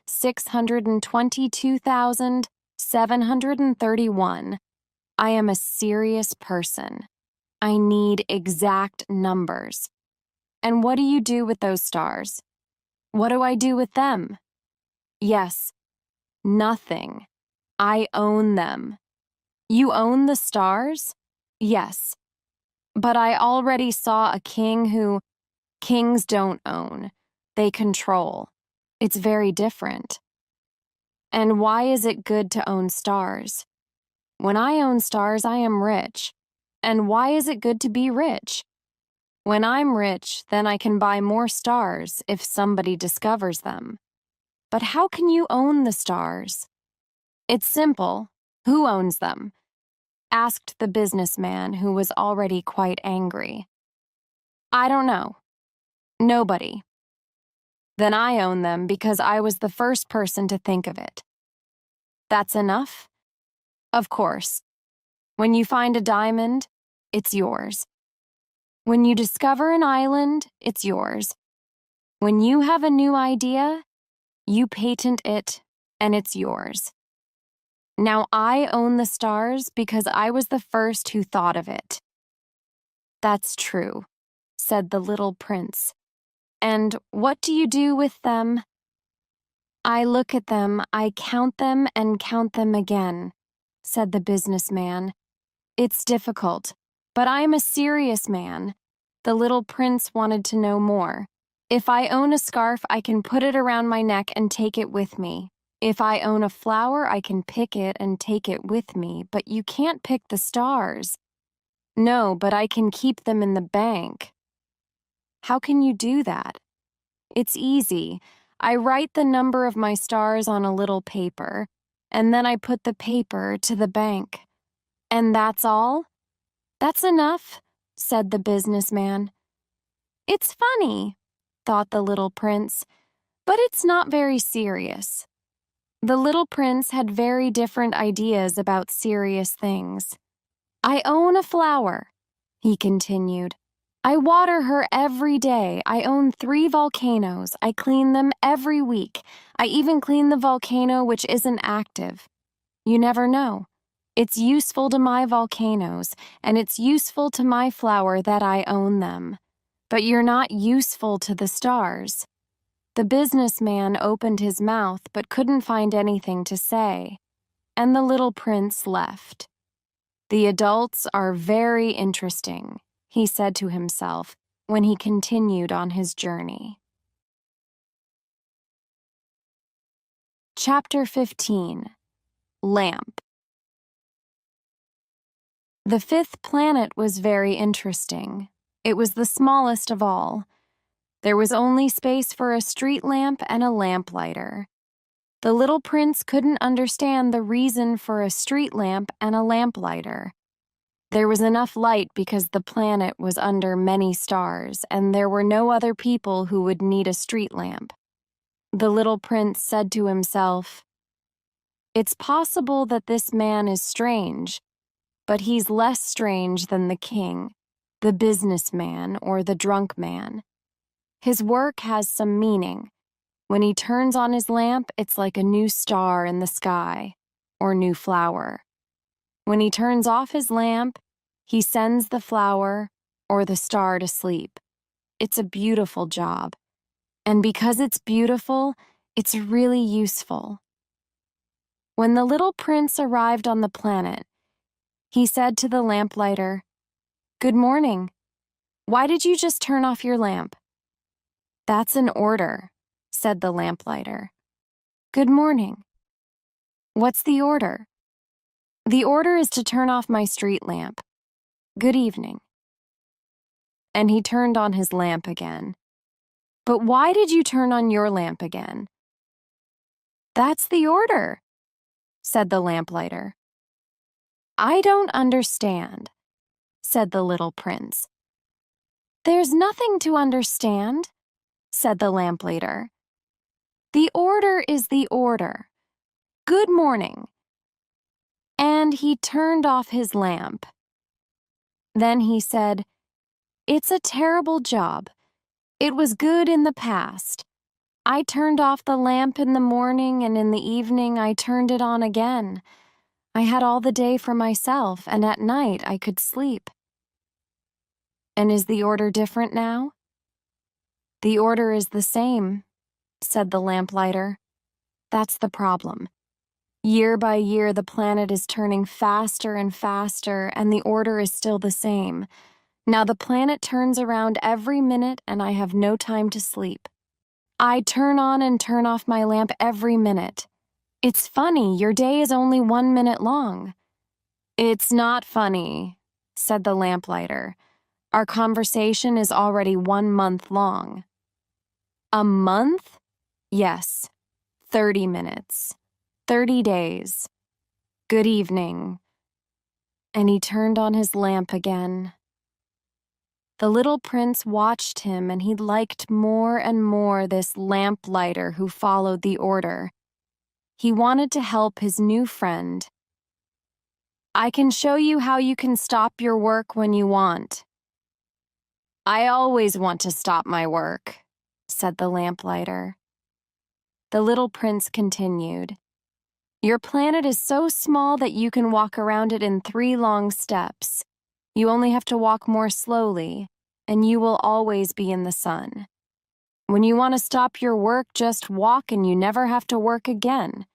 622,731. I am a serious person. I need exact numbers. And what do you do with those stars? What do I do with them? Yes, nothing. I own them. You own the stars? Yes. But I already saw a king who kings don't own. They control. It's very different. And why is it good to own stars? When I own stars, I am rich. And why is it good to be rich? When I'm rich, then I can buy more stars if somebody discovers them. But how can you own the stars? It's simple. Who owns them? Asked the businessman, who was already quite angry. I don't know. Nobody. Then I own them because I was the first person to think of it. That's enough? Of course. When you find a diamond, it's yours. When you discover an island, it's yours. When you have a new idea, you patent it, and it's yours. Now I own the stars because I was the first who thought of it. That's true, said the little prince. And what do you do with them? I look at them, I count them and count them again, said the businessman. It's difficult, but I am a serious man. The little prince wanted to know more. If I own a scarf, I can put it around my neck and take it with me. If I own a flower, I can pick it and take it with me, but you can't pick the stars. No, but I can keep them in the bank. How can you do that? It's easy. I write the number of my stars on a little paper, and then I put the paper to the bank. And that's all? That's enough, said the businessman. It's funny, thought the little prince, but it's not very serious. The little prince had very different ideas about serious things. I own a flower, he continued. I water her every day. I own 3 volcanoes. I clean them every week. I even clean the volcano which isn't active. You never know. It's useful to my volcanoes, and it's useful to my flower that I own them. But you're not useful to the stars. The businessman opened his mouth but couldn't find anything to say, and the little prince left. The adults are very interesting, he said to himself when he continued on his journey. Chapter 15. Lamp. The 5th planet was very interesting. It was the smallest of all. There was only space for a street lamp and a lamplighter. The little prince couldn't understand the reason for a street lamp and a lamplighter. There was enough light because the planet was under many stars, and there were no other people who would need a street lamp. The little prince said to himself, "It's possible that this man is strange, but he's less strange than the king, the businessman, or the drunk man. His work has some meaning. When he turns on his lamp, it's like a new star in the sky, or new flower. When he turns off his lamp, he sends the flower or the star to sleep. It's a beautiful job. And because it's beautiful, it's really useful." When the little prince arrived on the planet, he said to the lamplighter, "Good morning. Why did you just turn off your lamp?" "That's an order," said the lamplighter. "Good morning. What's the order?" "The order is to turn off my street lamp. Good evening." And he turned on his lamp again. "But why did you turn on your lamp again?" "That's the order," said the lamplighter. "I don't understand," said the little prince. "There's nothing to understand," said the lamplighter. "The order is the order. Good morning." And he turned off his lamp. Then he said, "It's a terrible job. It was good in the past. I turned off the lamp in the morning, and in the evening I turned it on again. I had all the day for myself, and at night I could sleep. And is the order different now? The order is the same, said the lamplighter. That's the problem. Year by year, the planet is turning faster and faster, and the order is still the same. Now the planet turns around every minute, and I have no time to sleep. I turn on and turn off my lamp every minute. It's funny, your day is only 1 minute long. It's not funny, said the lamplighter. Our conversation is already 1 month long. A month? Yes. 30 minutes. 30 days. Good evening. And he turned on his lamp again. The little prince watched him, and he liked more and more this lamplighter who followed the order. He wanted to help his new friend. I can show you how you can stop your work when you want. I always want to stop my work, said the lamplighter. The little prince continued. Your planet is so small that you can walk around it in 3 long steps. You only have to walk more slowly, and you will always be in the sun. When you want to stop your work, just walk and you never have to work again.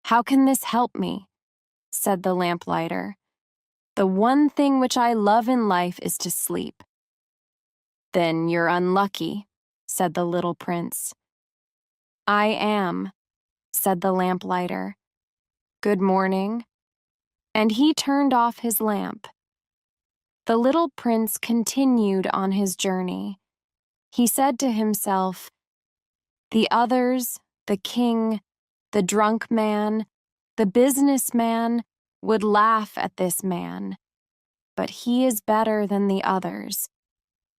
How can this help me? Said the lamplighter. The one thing which I love in life is to sleep. Then you're unlucky, said the little prince. I am, said the lamplighter. Good morning. And he turned off his lamp. The little prince continued on his journey. He said to himself, the others, the king, the drunk man, the businessman, would laugh at this man. But he is better than the others.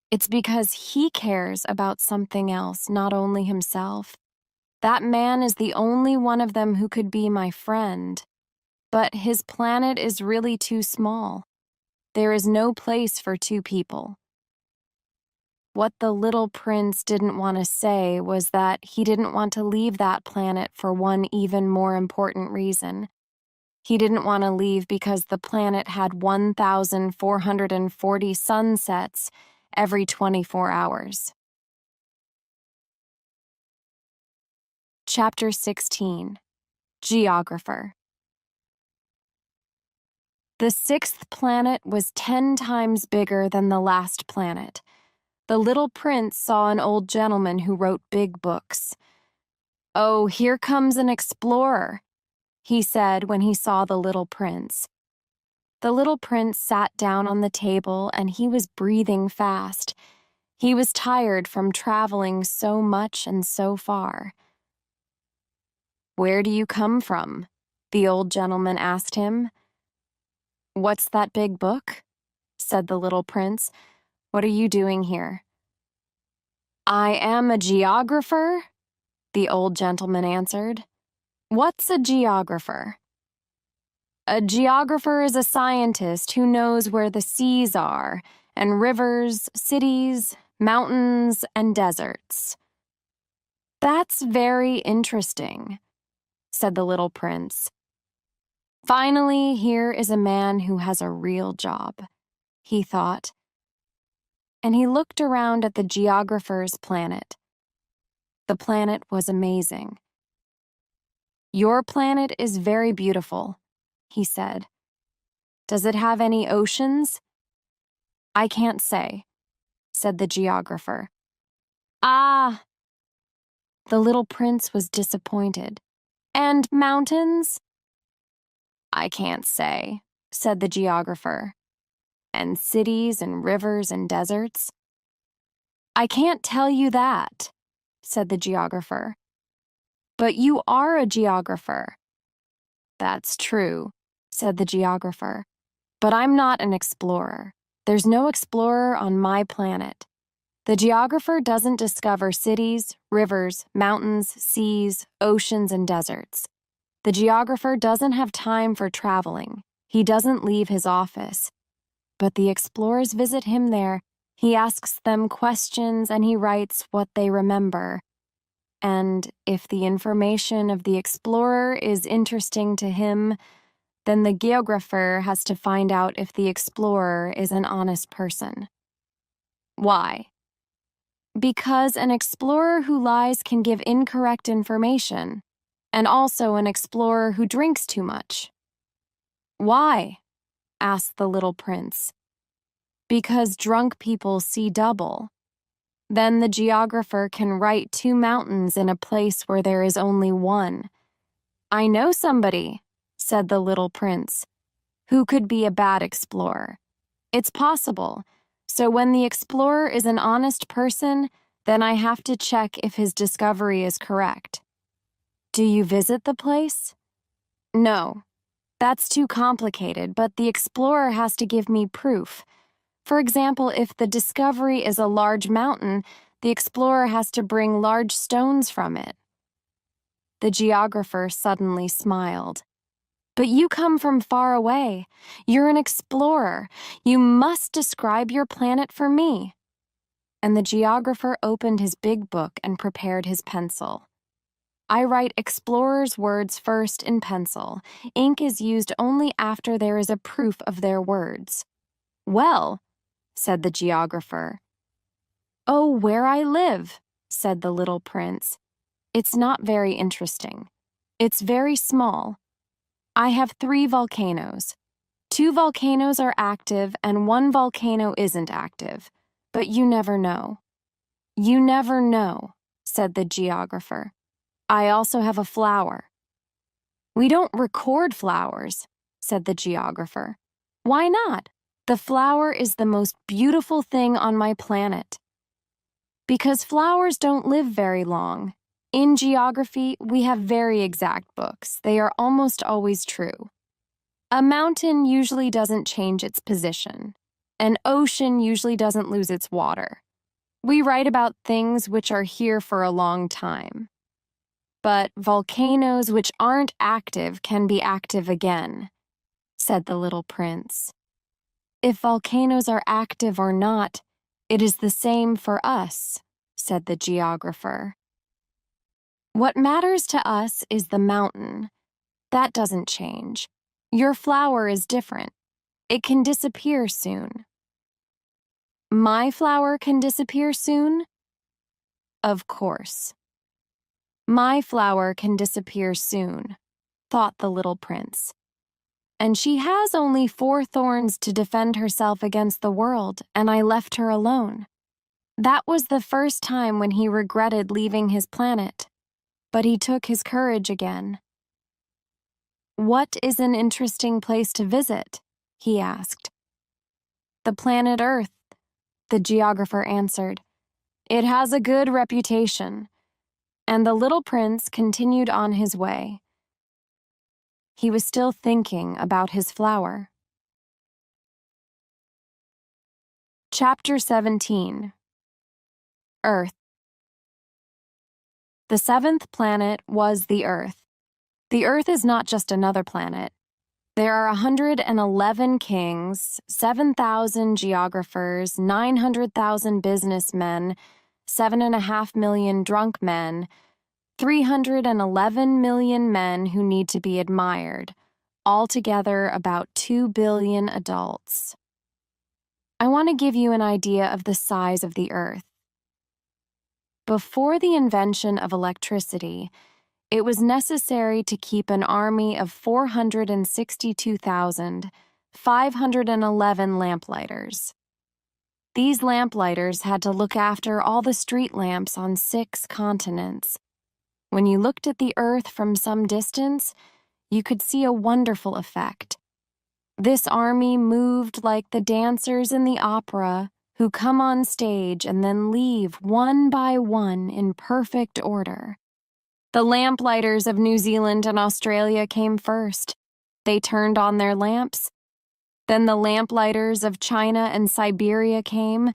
It's because he cares about something else, not only himself. That man is the only one of them who could be my friend. But his planet is really too small. There is no place for 2 people. What the little prince didn't want to say was that he didn't want to leave that planet for one even more important reason. He didn't want to leave because the planet had 1,440 sunsets every 24 hours. Chapter 16. Geographer. The 6th planet was 10 times bigger than the last planet. The little prince saw an old gentleman who wrote big books. Oh, here comes an explorer, he said when he saw the little prince. The little prince sat down on the table, and he was breathing fast. He was tired from traveling so much and so far. Where do you come from? The old gentleman asked him. What's that big book? Said the little prince. What are you doing here? I am a geographer, the old gentleman answered. What's a geographer? A geographer is a scientist who knows where the seas are, and rivers, cities, mountains, and deserts. That's very interesting, said the little prince. Finally, here is a man who has a real job, he thought. And he looked around at the geographer's planet. The planet was amazing. Your planet is very beautiful, he said. Does it have any oceans? I can't say, said the geographer. Ah! The little prince was disappointed. And mountains? I can't say, said the geographer. And cities and rivers and deserts? I can't tell you that, said the geographer. But you are a geographer. That's true, said the geographer. But I'm not an explorer. There's no explorer on my planet. The geographer doesn't discover cities, rivers, mountains, seas, oceans, and deserts. The geographer doesn't have time for traveling. He doesn't leave his office. But the explorers visit him there. He asks them questions and he writes what they remember. And if the information of the explorer is interesting to him, then the geographer has to find out if the explorer is an honest person. Why? Because an explorer who lies can give incorrect information, and also an explorer who drinks too much. Why? Asked the little prince. Because drunk people see double. Then the geographer can write 2 mountains in a place where there is only one. I know somebody, said the little prince, who could be a bad explorer. It's possible. So when the explorer is an honest person, then I have to check if his discovery is correct. Do you visit the place? No. That's too complicated, but the explorer has to give me proof. For example, if the discovery is a large mountain, the explorer has to bring large stones from it. The geographer suddenly smiled. But you come from far away. You're an explorer. You must describe your planet for me. And the geographer opened his big book and prepared his pencil. I write explorers' words first in pencil. Ink is used only after there is a proof of their words. Well, said the geographer. Oh, where I live, said the little prince. It's not very interesting. It's very small. I have 3 volcanoes. 2 volcanoes are active and 1 volcano isn't active, but you never know. You never know, said the geographer. I also have a flower. We don't record flowers, said the geographer. Why not? The flower is the most beautiful thing on my planet. Because flowers don't live very long. In geography, we have very exact books. They are almost always true. A mountain usually doesn't change its position. An ocean usually doesn't lose its water. We write about things which are here for a long time. But volcanoes which aren't active can be active again, said the little prince. If volcanoes are active or not, it is the same for us, said the geographer. What matters to us is the mountain. That doesn't change. Your flower is different. It can disappear soon. My flower can disappear soon? Of course. My flower can disappear soon, thought the little prince. And she has only 4 thorns to defend herself against the world, and I left her alone. That was the first time when he regretted leaving his planet. But he took his courage again. What is an interesting place to visit? He asked. The planet Earth, the geographer answered. It has a good reputation. And the little prince continued on his way. He was still thinking about his flower. Chapter 17. Earth. The 7th planet was the Earth. The Earth is not just another planet. There are 111 kings, 7,000 geographers, 900,000 businessmen, 7.5 million drunk men, 311 million men who need to be admired, altogether about 2 billion adults. I want to give you an idea of the size of the Earth. Before the invention of electricity, it was necessary to keep an army of 462,511 lamplighters. These lamplighters had to look after all the street lamps on 6 continents. When you looked at the Earth from some distance, you could see a wonderful effect. This army moved like the dancers in the opera who come on stage and then leave one by one in perfect order. The lamplighters of New Zealand and Australia came first. They turned on their lamps. Then the lamplighters of China and Siberia came.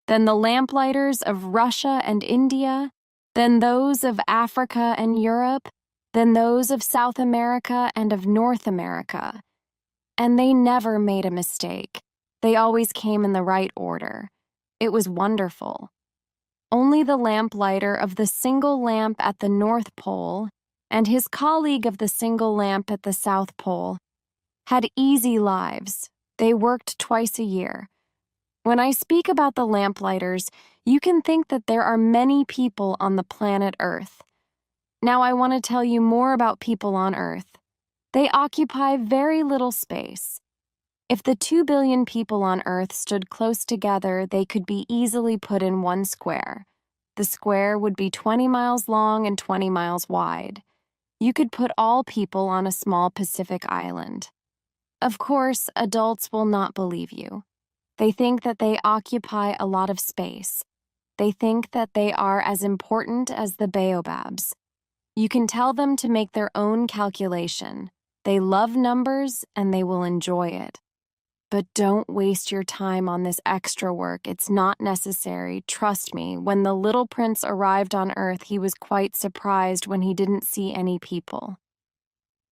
Then the lamplighters of Russia and India. Then those of Africa and Europe. Then those of South America and of North America. And they never made a mistake. They always came in the right order. It was wonderful. Only the lamplighter of the single lamp at the North Pole and his colleague of the single lamp at the South Pole had easy lives. They worked twice a year. When I speak about the lamplighters, you can think that there are many people on the planet Earth. Now I want to tell you more about people on Earth. They occupy very little space. If the 2 billion people on Earth stood close together, they could be easily put in one square. The square would be 20 miles long and 20 miles wide. You could put all people on a small Pacific island. Of course, adults will not believe you. They think that they occupy a lot of space. They think that they are as important as the baobabs. You can tell them to make their own calculation. They love numbers and they will enjoy it. But don't waste your time on this extra work. It's not necessary. Trust me, when the little prince arrived on Earth, he was quite surprised when he didn't see any people.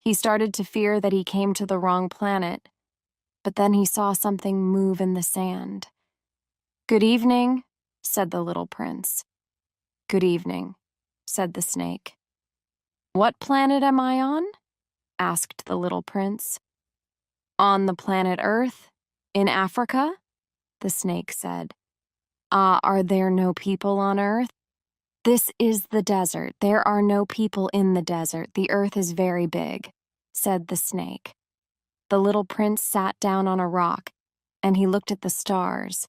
He started to fear that he came to the wrong planet, but then he saw something move in the sand. "Good evening," said the little prince. "Good evening," said the snake. "What planet am I on?" asked the little prince. "On the planet Earth, in Africa," the snake said. "Ah, are there no people on Earth?" "This is the desert. There are no people in the desert. The Earth is very big," said the snake. The little prince sat down on a rock, and he looked at the stars.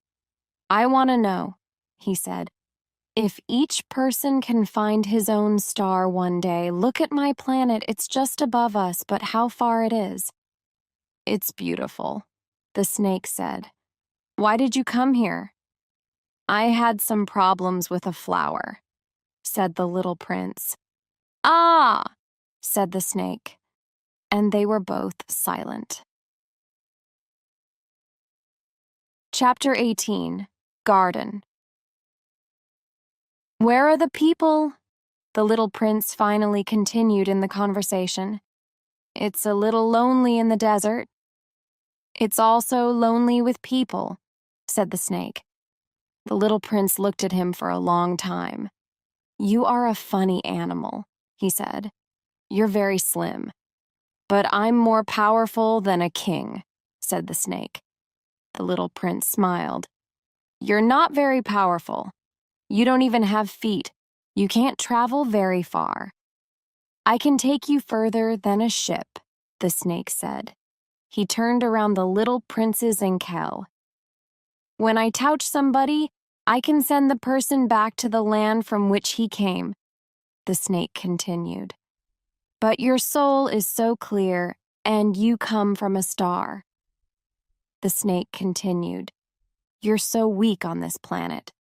"I want to know," he said, "if each person can find his own star one day. Look at my planet. It's just above us, but how far it is." "It's beautiful," the snake said. "Why did you come here?" "I had some problems with a flower," said the little prince. "Ah," said the snake, and they were both silent. Chapter 18, Garden. "Where are the people?" the little prince finally continued in the conversation. "It's a little lonely in the desert." "It's also lonely with people," said the snake. The little prince looked at him for a long time. "You are a funny animal," he said. "You're very slim." "But I'm more powerful than a king," said the snake. The little prince smiled. "You're not very powerful. You don't even have feet. You can't travel very far." "I can take you further than a ship," the snake said. He turned around the little prince's ankle. "When I touch somebody, I can send the person back to the land from which he came," the snake continued. "But your soul is so clear, and you come from a star." The snake continued. "You're so weak on this planet.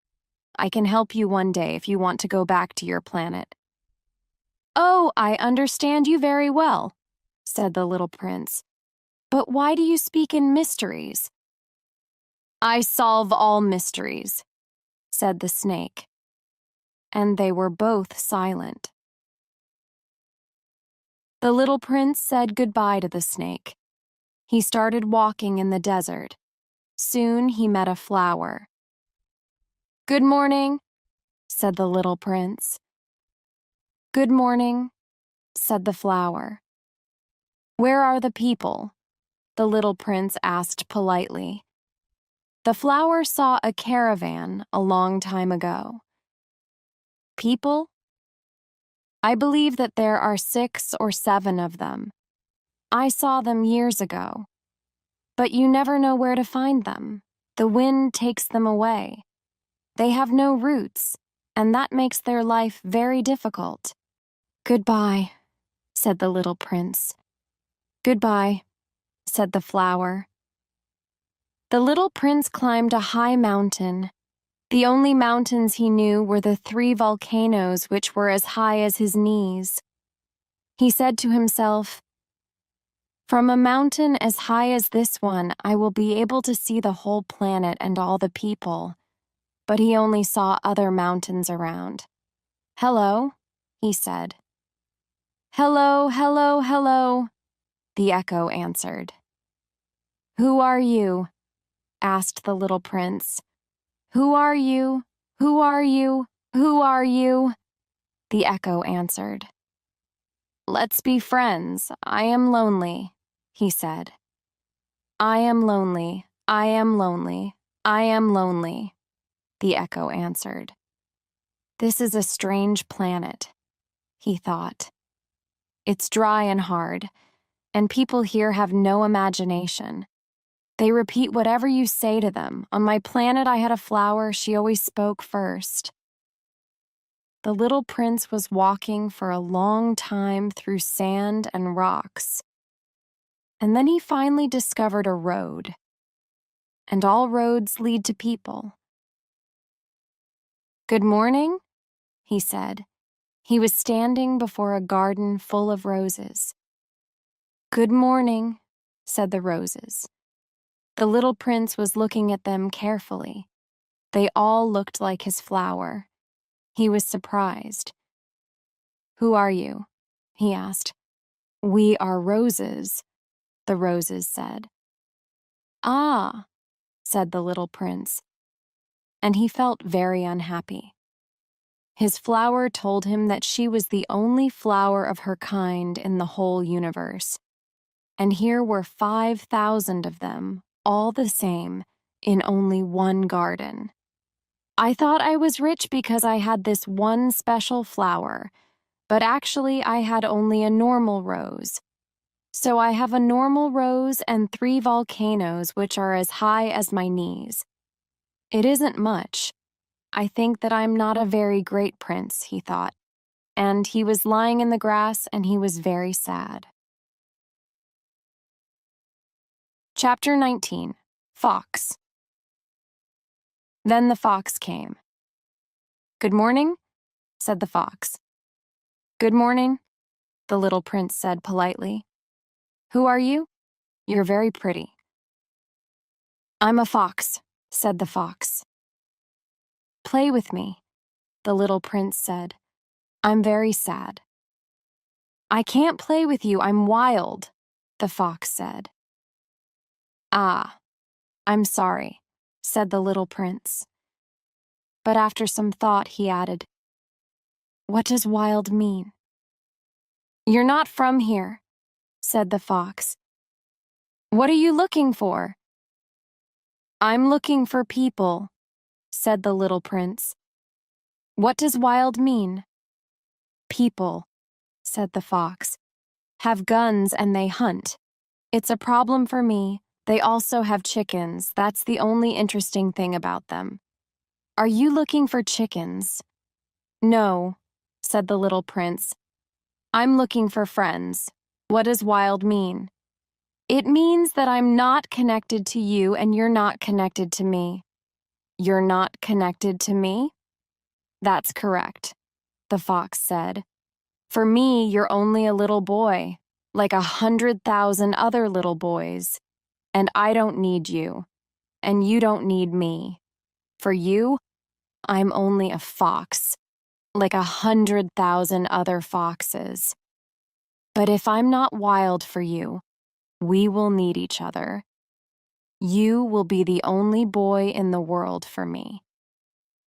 I can help you one day if you want to go back to your planet." "Oh, I understand you very well," said the little prince. "But why do you speak in mysteries?" "I solve all mysteries," said the snake. And they were both silent. The little prince said goodbye to the snake. He started walking in the desert. Soon he met a flower. "Good morning," said the little prince. "Good morning," said the flower. "Where are the people?" the little prince asked politely. The flower saw a caravan a long time ago. "People? I believe that there are 6 or 7 of them. I saw them years ago. But you never know where to find them. The wind takes them away. They have no roots, and that makes their life very difficult." "Goodbye," said the little prince. "Goodbye," said the flower. The little prince climbed a high mountain. The only mountains he knew were the 3 volcanoes which were as high as his knees. He said to himself, "From a mountain as high as this one, I will be able to see the whole planet and all the people." But he only saw other mountains around. "Hello," he said. "Hello, hello, hello," the echo answered. "Who are you?" asked the little prince. "Who are you? Who are you?" Who are you? The echo answered. Let's be friends. I am lonely, he said. I am lonely. I am lonely. I am lonely, the echo answered. This is a strange planet, he thought. It's dry and hard, and people here have no imagination. They repeat whatever you say to them. On my planet, I had a flower. She always spoke first. The little prince was walking for a long time through sand and rocks. And then he finally discovered a road. And all roads lead to people. Good morning, he said. He was standing before a garden full of roses. Good morning, said the roses. The little prince was looking at them carefully. They all looked like his flower. He was surprised. Who are you? He asked. We are roses, the roses said. Ah, said the little prince, and he felt very unhappy. His flower told him that she was the only flower of her kind in the whole universe, and here were 5,000 of them, all the same, in only one garden. I thought I was rich because I had this one special flower, but actually I had only a normal rose. So I have a normal rose and 3 volcanoes which are as high as my knees. It isn't much. I think that I'm not a very great prince, he thought, and he was lying in the grass and he was very sad. Chapter 19. Fox. Then the fox came. Good morning, said the fox. Good morning, the little prince said politely. Who are you? You're very pretty. I'm a fox, said the fox. Play with me, the little prince said. I'm very sad. I can't play with you, I'm wild, the fox said. Ah, I'm sorry, said the little prince. But after some thought, he added, What does wild mean? You're not from here, said the fox. What are you looking for? I'm looking for people, said the little prince. What does wild mean? People, said the fox, have guns and they hunt. It's a problem for me. They also have chickens. That's the only interesting thing about them. Are you looking for chickens? No, said the little prince. I'm looking for friends. What does wild mean? It means that I'm not connected to you and you're not connected to me. You're not connected to me? That's correct, the fox said. For me, you're only a little boy, like 100,000 other little boys. And I don't need you, and you don't need me. For you, I'm only a fox, like 100,000 other foxes. But if I'm not wild for you, we will need each other. You will be the only boy in the world for me.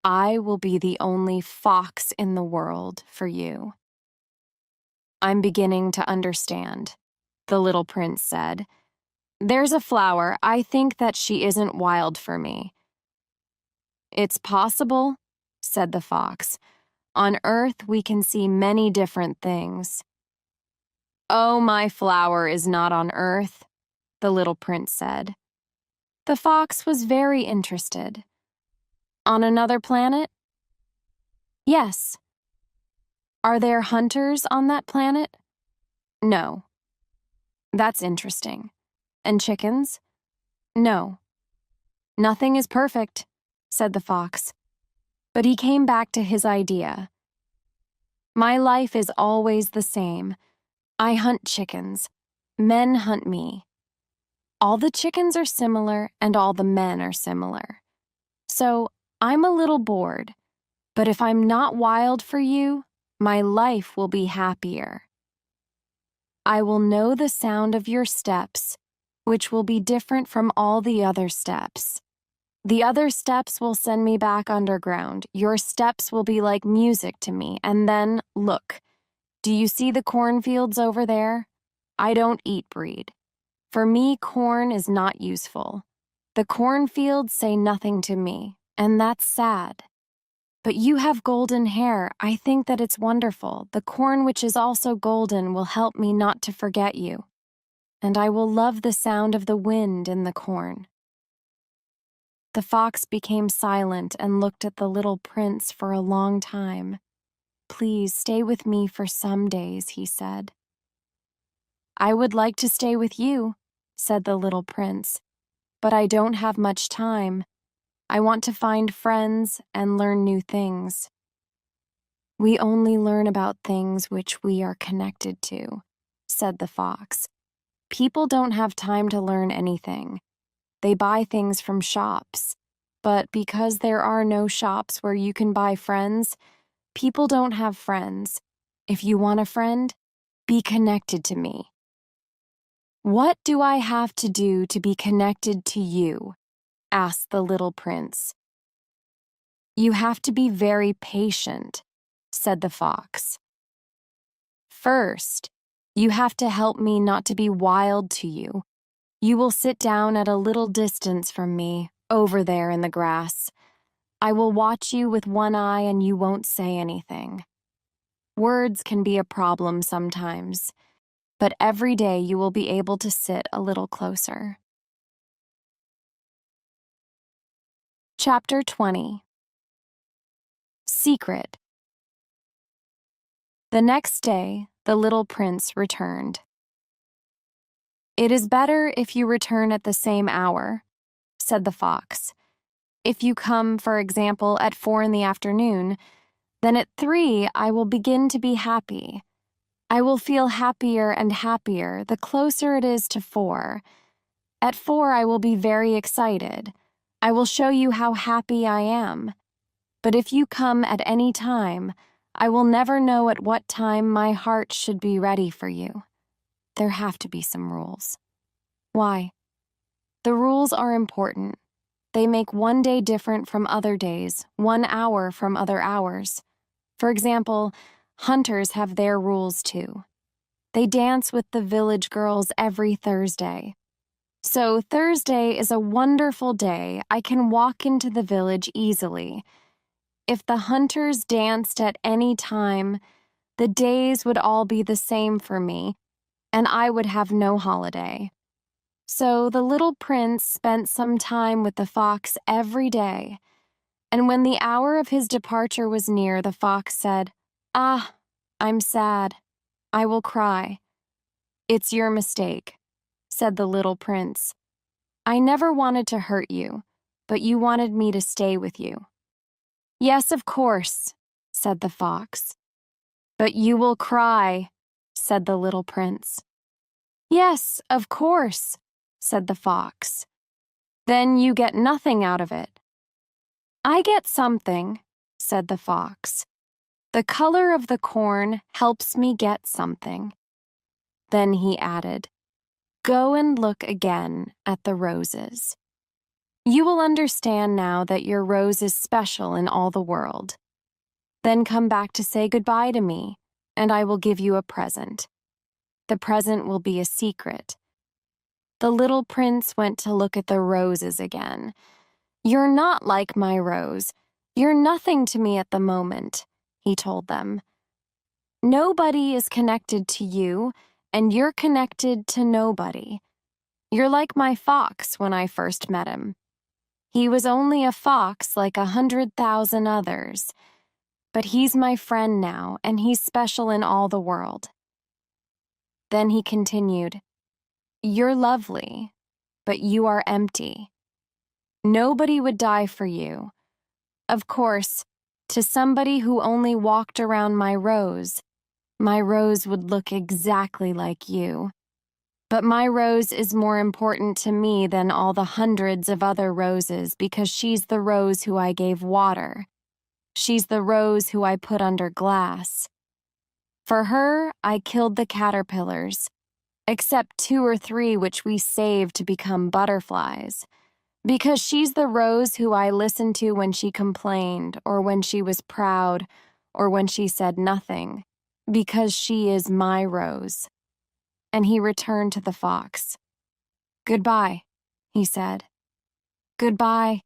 I will be the only fox in the world for you. I'm beginning to understand, the little prince said. There's a flower. I think that she isn't wild for me. It's possible, said the fox. On Earth, we can see many different things. Oh, my flower is not on Earth, the little prince said. The fox was very interested. On another planet? Yes. Are there hunters on that planet? No. That's interesting. And chickens? No. Nothing is perfect, said the fox. But he came back to his idea. My life is always the same. I hunt chickens. Men hunt me. All the chickens are similar and all the men are similar. So I'm a little bored, but if I'm not wild for you, my life will be happier. I will know the sound of your steps, which will be different from all the other steps. The other steps will send me back underground. Your steps will be like music to me. And then, look, do you see the cornfields over there? I don't eat breed. For me, corn is not useful. The cornfields say nothing to me, and that's sad. But you have golden hair. I think that it's wonderful. The corn which is also golden will help me not to forget you. And I will love the sound of the wind in the corn. The fox became silent and looked at the little prince for a long time. Please stay with me for some days, he said. I would like to stay with you, said the little prince, but I don't have much time. I want to find friends and learn new things. We only learn about things which we are connected to, said the fox. People don't have time to learn anything. They buy things from shops. But because there are no shops where you can buy friends, people don't have friends. If you want a friend, be connected to me. What do I have to do to be connected to you? Asked the little prince. You have to be very patient, said the fox. First, you have to help me not to be wild to you. You will sit down at a little distance from me, over there in the grass. I will watch you with one eye and you won't say anything. Words can be a problem sometimes, but every day you will be able to sit a little closer. Chapter 20. Secret. The next day, the little prince returned. It is better if you return at the same hour, said the fox. If you come, for example, at 4 p.m, then at 3 I will begin to be happy. I will feel happier and happier the closer it is to 4. At 4 I will be very excited. I will show you how happy I am. But if you come at any time, I will never know at what time my heart should be ready for you. There have to be some rules. Why? The rules are important. They make one day different from other days, 1 hour from other hours. For example, hunters have their rules too. They dance with the village girls every Thursday. So Thursday is a wonderful day. I can walk into the village easily. If the hunters danced at any time, the days would all be the same for me, and I would have no holiday. So the little prince spent some time with the fox every day, and when the hour of his departure was near, the fox said, "Ah, I'm sad. I will cry." "It's your mistake," said the little prince. "I never wanted to hurt you, but you wanted me to stay with you." "Yes, of course," said the fox. "But you will cry," said the little prince. "Yes, of course," said the fox. "Then you get nothing out of it." "I get something," said the fox. "The color of the corn helps me get something." Then he added, "Go and look again at the roses. You will understand now that your rose is special in all the world. Then come back to say goodbye to me, and I will give you a present. The present will be a secret." The little prince went to look at the roses again. "You're not like my rose. You're nothing to me at the moment," he told them. "Nobody is connected to you, and you're connected to nobody. You're like my fox when I first met him. He was only a fox like 100,000 others, but he's my friend now, and he's special in all the world." Then he continued, "You're lovely, but you are empty. Nobody would die for you. Of course, to somebody who only walked around my rose would look exactly like you. But my rose is more important to me than all the hundreds of other roses because she's the rose who I gave water. She's the rose who I put under glass. For her, I killed the caterpillars, except 2 or 3 which we saved to become butterflies. Because she's the Rose who I listened to when she complained, or when she was proud, or when she said nothing. Because she is my Rose. And he returned to the fox. Goodbye, he said. Goodbye,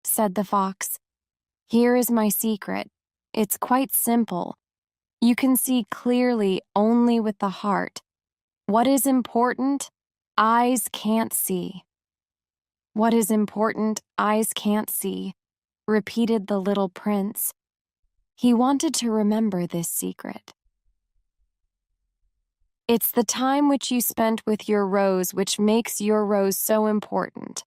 said the fox. Here is my secret. It's quite simple. You can see clearly only with the heart. What is important, eyes can't see. What is important, eyes can't see, repeated the little prince. He wanted to remember this secret. It's the time which you spent with your Rose which makes your Rose so important.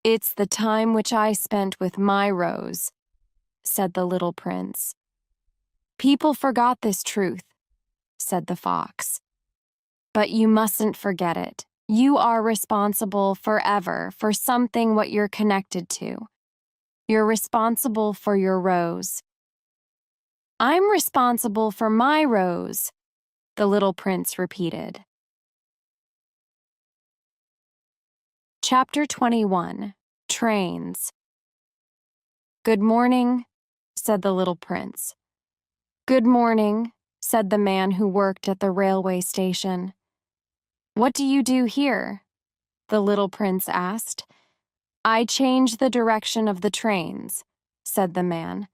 It's the time which I spent with my Rose, said the little prince. People forgot this truth, said the fox. But you mustn't forget it. You are responsible forever for something what you're connected to. You're responsible for your Rose. I'm responsible for my Rose, the little prince repeated. Chapter 21. Trains. Good morning, said the little prince. Good morning, said the man who worked at the railway station. What do you do here? The little prince asked. I change the direction of the trains, said the man.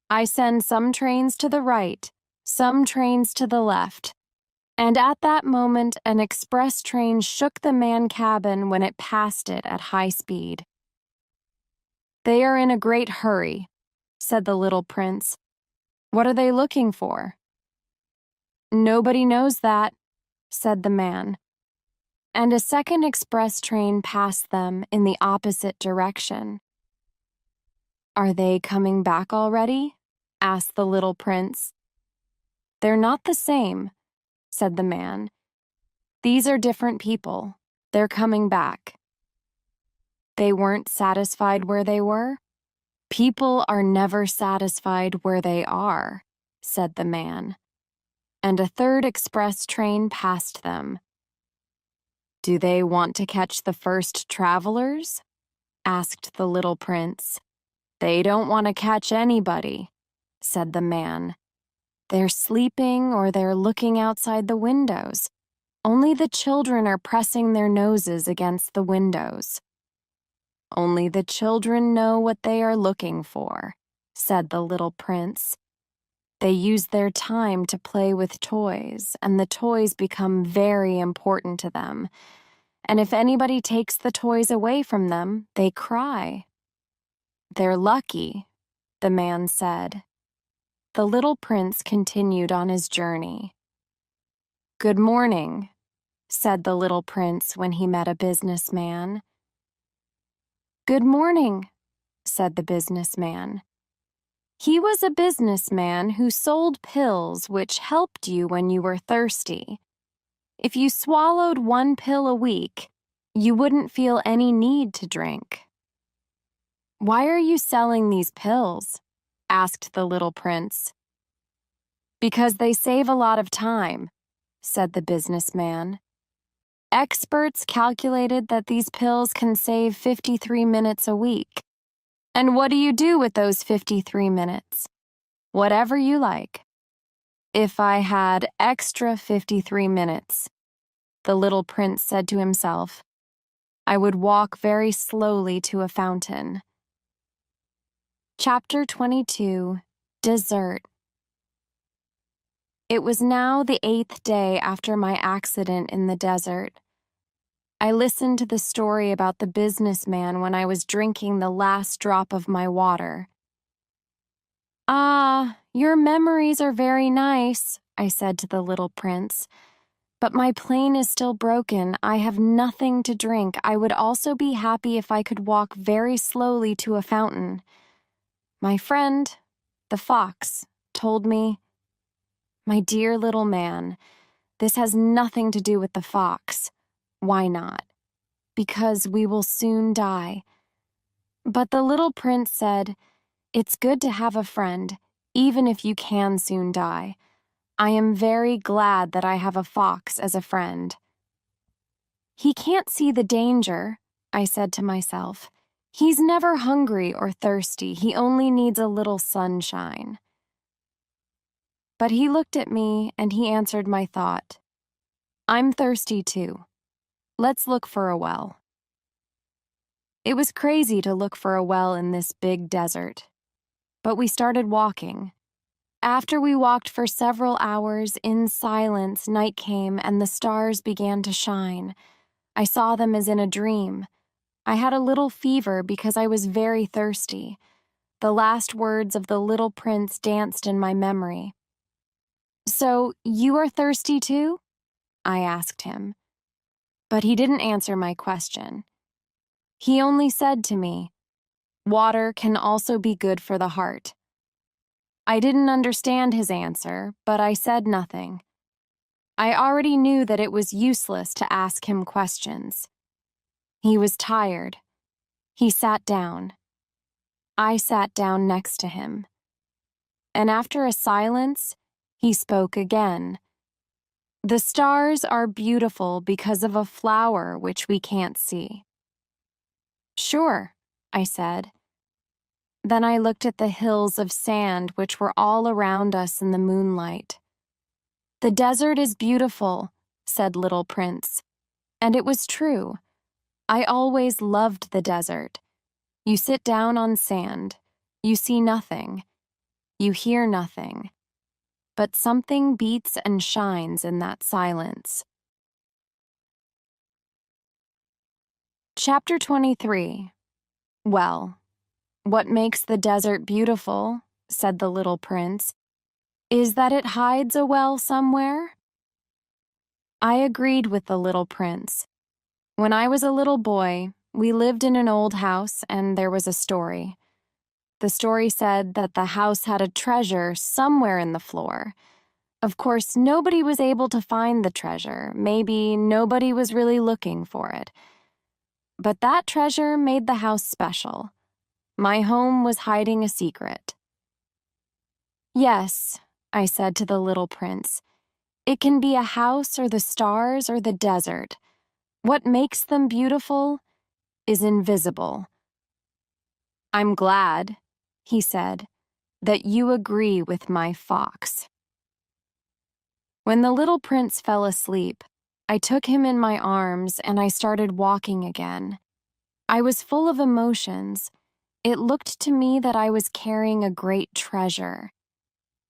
I send some trains to the right, some trains to the left. And at that moment, an express train shook the man cabin when it passed it at high speed. They are in a great hurry, said the little prince. What are they looking for? Nobody knows that, said the man. And a second express train passed them in the opposite direction. Are they coming back already? Asked the little prince. They're not the same, said the man. These are different people. They're coming back. They weren't satisfied where they were? People are never satisfied where they are, said the man. And a third express train passed them. Do they want to catch the first travelers? Asked the little prince. They don't want to catch anybody, said the man. They're sleeping or they're looking outside the windows. Only the children are pressing their noses against the windows. Only the children know what they are looking for, said the little prince. They use their time to play with toys, and the toys become very important to them. And if anybody takes the toys away from them, they cry. They're lucky, the man said. The little prince continued on his journey. Good morning, said the little prince when he met a businessman. Good morning, said the businessman. He was a businessman who sold pills which helped you when you were thirsty. If you swallowed one pill a week, you wouldn't feel any need to drink. Why are you selling these pills? Asked the little prince. Because they save a lot of time, said the businessman. Experts calculated that these pills can save 53 minutes a week. And what do you do with those 53 minutes? Whatever you like. If I had extra 53 minutes, the little prince said to himself, I would walk very slowly to a fountain. Chapter 22. Dessert. It was now the 8th day after my accident in the desert. I listened to the story about the businessman when I was drinking the last drop of my water. Ah, your memories are very nice, I said to the little prince. But my plane is still broken. I have nothing to drink. I would also be happy if I could walk very slowly to a fountain. My friend, the fox, told me, My dear little man, this has nothing to do with the fox. Why not? Because we will soon die. But the little prince said, It's good to have a friend, even if you can soon die. I am very glad that I have a fox as a friend. He can't see the danger, I said to myself. He's never hungry or thirsty. He only needs a little sunshine. But he looked at me and he answered my thought. I'm thirsty too. Let's look for a well. It was crazy to look for a well in this big desert. But we started walking. After we walked for several hours in silence, night came and the stars began to shine. I saw them as in a dream. I had a little fever because I was very thirsty. The last words of the little prince danced in my memory. So, you are thirsty too? I asked him. But he didn't answer my question. He only said to me, water can also be good for the heart. I didn't understand his answer, but I said nothing. I already knew that it was useless to ask him questions. He was tired. He sat down. I sat down next to him. And after a silence, he spoke again. The stars are beautiful because of a flower which we can't see. Sure, I said. Then I looked at the hills of sand which were all around us in the moonlight. The desert is beautiful, said Little Prince. And it was true. I always loved the desert. You sit down on sand. You see nothing. You hear nothing. But something beats and shines in that silence. Chapter 23. Well, what makes the desert beautiful, said the little prince, is that it hides a well somewhere. I agreed with the little prince. When I was a little boy, we lived in an old house and there was a story. The story said that the house had a treasure somewhere in the floor. Of course, nobody was able to find the treasure. Maybe nobody was really looking for it. But that treasure made the house special. My home was hiding a secret. Yes, I said to the little prince. It can be a house or the stars or the desert. What makes them beautiful is invisible. I'm glad, he said, that you agree with my fox. When the little prince fell asleep, I took him in my arms and I started walking again. I was full of emotions. It looked to me that I was carrying a great treasure.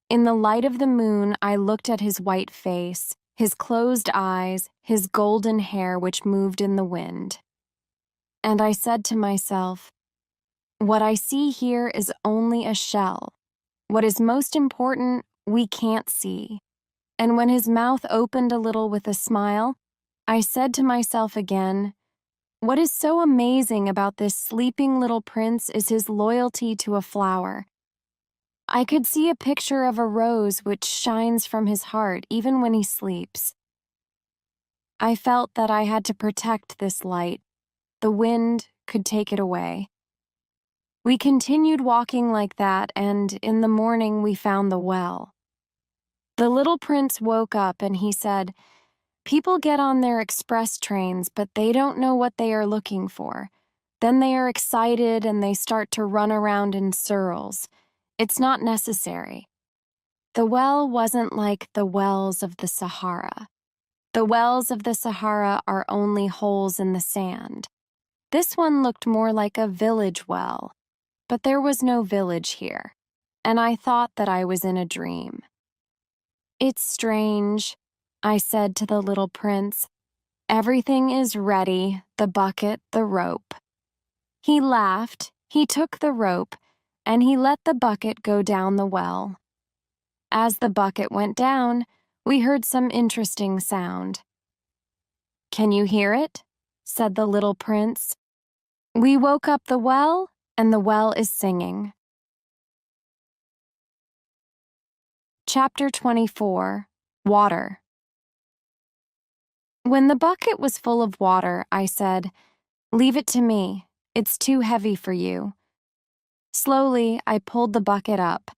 In the light of the moon, I looked at his white face, his closed eyes, his golden hair which moved in the wind. And I said to myself, what I see here is only a shell. What is most important, we can't see. And when his mouth opened a little with a smile, I said to myself again, what is so amazing about this sleeping little prince is his loyalty to a flower. I could see a picture of a rose which shines from his heart even when he sleeps. I felt that I had to protect this light. The wind could take it away. We continued walking like that, and in the morning we found the well. The little prince woke up and he said, people get on their express trains, but they don't know what they are looking for. Then they are excited and they start to run around in circles. It's not necessary. The well wasn't like the wells of the Sahara. The wells of the Sahara are only holes in the sand. This one looked more like a village well, but there was no village here, and I thought that I was in a dream. It's strange, I said to the little prince. Everything is ready, the bucket, the rope. He laughed, he took the rope, and he let the bucket go down the well. As the bucket went down, we heard some interesting sound. Can you hear it? Said the little prince. We woke up the well, and the well is singing. Chapter 24. Water. When the bucket was full of water, I said, leave it to me. It's too heavy for you. Slowly, I pulled the bucket up.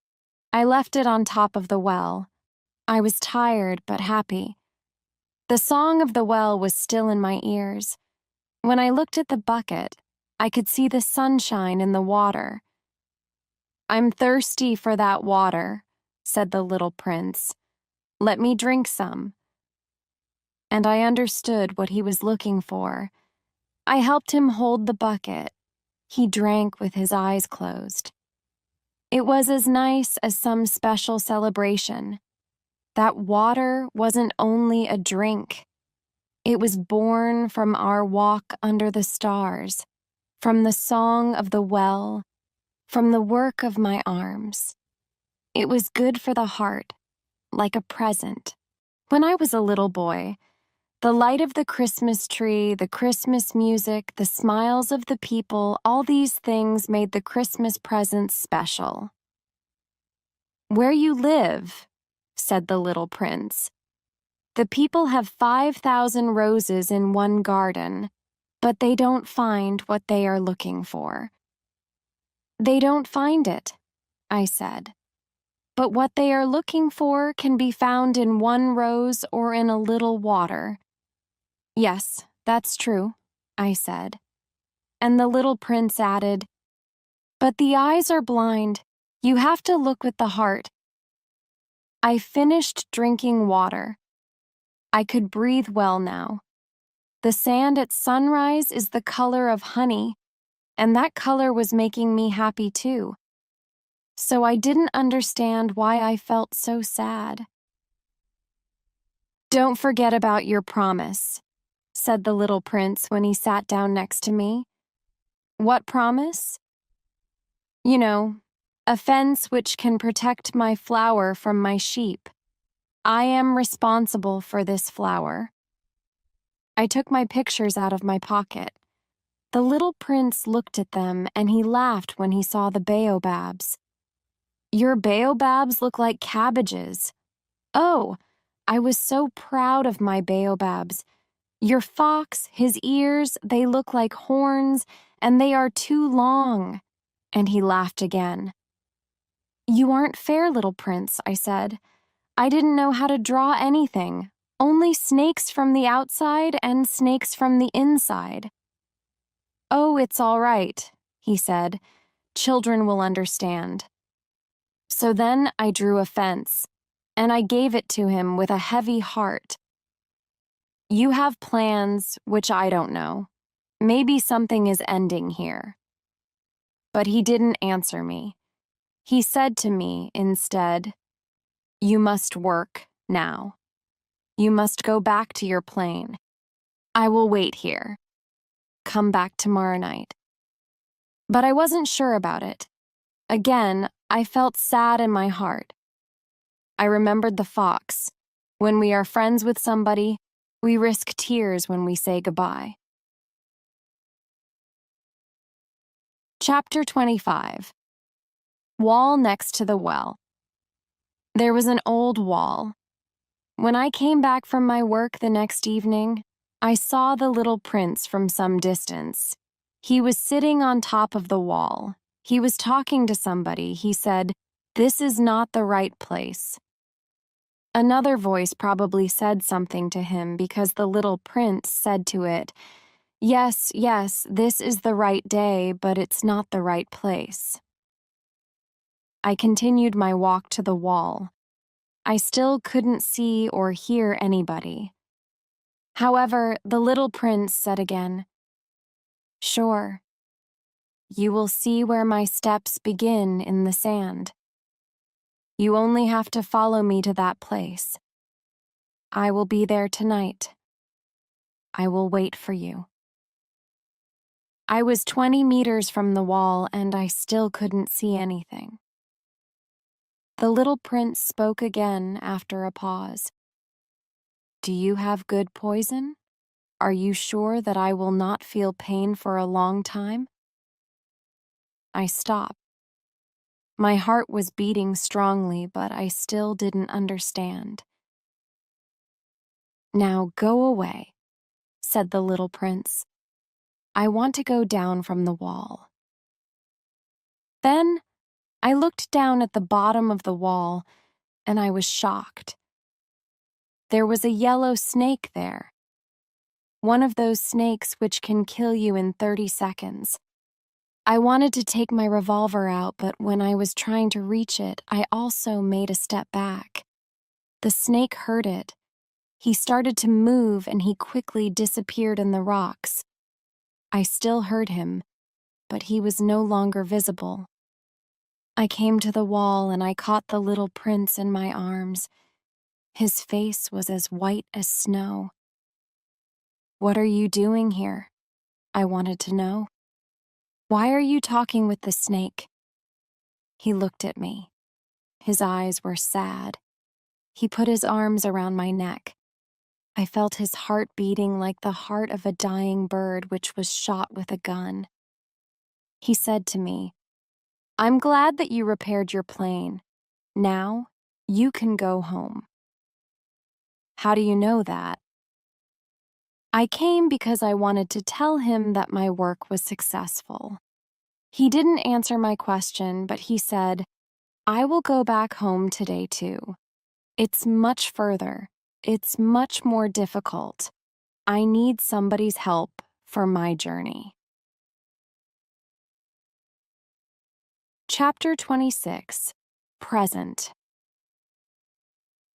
I left it on top of the well. I was tired but happy. The song of the well was still in my ears. When I looked at the bucket, I could see the sunshine in the water. "I'm thirsty for that water," said the little prince. "Let me drink some." And I understood what he was looking for. I helped him hold the bucket. He drank with his eyes closed. It was as nice as some special celebration. That water wasn't only a drink. It was born from our walk under the stars, from the song of the well, from the work of my arms. It was good for the heart, like a present. When I was a little boy, the light of the Christmas tree, the Christmas music, the smiles of the people, all these things made the Christmas presents special. "Where you live," said the little prince, "the people have 5,000 roses in one garden, but they don't find what they are looking for." "They don't find it," I said. "But what they are looking for can be found in one rose or in a little water." "Yes, that's true," I said. And the little prince added, "But the eyes are blind. You have to look with the heart." I finished drinking water. I could breathe well now. The sand at sunrise is the color of honey, and that color was making me happy too. So I didn't understand why I felt so sad. "Don't forget about your promise," said the little prince when he sat down next to me. "What promise?" "You know, a fence which can protect my flower from my sheep. I am responsible for this flower." I took my pictures out of my pocket. The little prince looked at them and he laughed when he saw the baobabs. "Your baobabs look like cabbages." "Oh, I was so proud of my baobabs. Your fox, his ears, they look like horns, and they are too long." And he laughed again. "You aren't fair, little prince," I said. "I didn't know how to draw anything. Only snakes from the outside and snakes from the inside." "Oh, it's all right," he said. "Children will understand." So then I drew a fence, and I gave it to him with a heavy heart. "You have plans which I don't know. Maybe something is ending here." But he didn't answer me. He said to me instead, "You must work now. You must go back to your plane. I will wait here. Come back tomorrow night." But I wasn't sure about it. Again, I felt sad in my heart. I remembered the fox. When we are friends with somebody, we risk tears when we say goodbye. Chapter 25. Wall next to the well. There was an old wall. When I came back from my work the next evening, I saw the little prince from some distance. He was sitting on top of the wall. He was talking to somebody. He said, "This is not the right place." Another voice probably said something to him because the little prince said to it, "Yes, yes, this is the right day, but it's not the right place." I continued my walk to the wall. I still couldn't see or hear anybody. However, the little prince said again, "Sure. You will see where my steps begin in the sand. You only have to follow me to that place. I will be there tonight. I will wait for you." I was 20 meters from the wall and I still couldn't see anything. The little prince spoke again after a pause. "Do you have good poison? Are you sure that I will not feel pain for a long time?" I stopped. My heart was beating strongly, but I still didn't understand. "Now go away," said the little prince. "I want to go down from the wall." Then I looked down at the bottom of the wall, and I was shocked. There was a yellow snake there. one of those snakes which can kill you in 30 seconds. I wanted to take my revolver out, but when I was trying to reach it, I also made a step back. The snake heard it. He started to move and he quickly disappeared in the rocks. I still heard him, but he was no longer visible. I came to the wall and I caught the little prince in my arms. His face was as white as snow. "What are you doing here?" I wanted to know. "Why are you talking with the snake?" He looked at me. His eyes were sad. He put his arms around my neck. I felt his heart beating like the heart of a dying bird which was shot with a gun. He said to me, "I'm glad that you repaired your plane. Now, you can go home." "How do you know that?" "I came because I wanted to tell him that my work was successful." He didn't answer my question, but he said, "I will go back home today too. It's much further. It's much more difficult. I need somebody's help for my journey." Chapter 26. Present.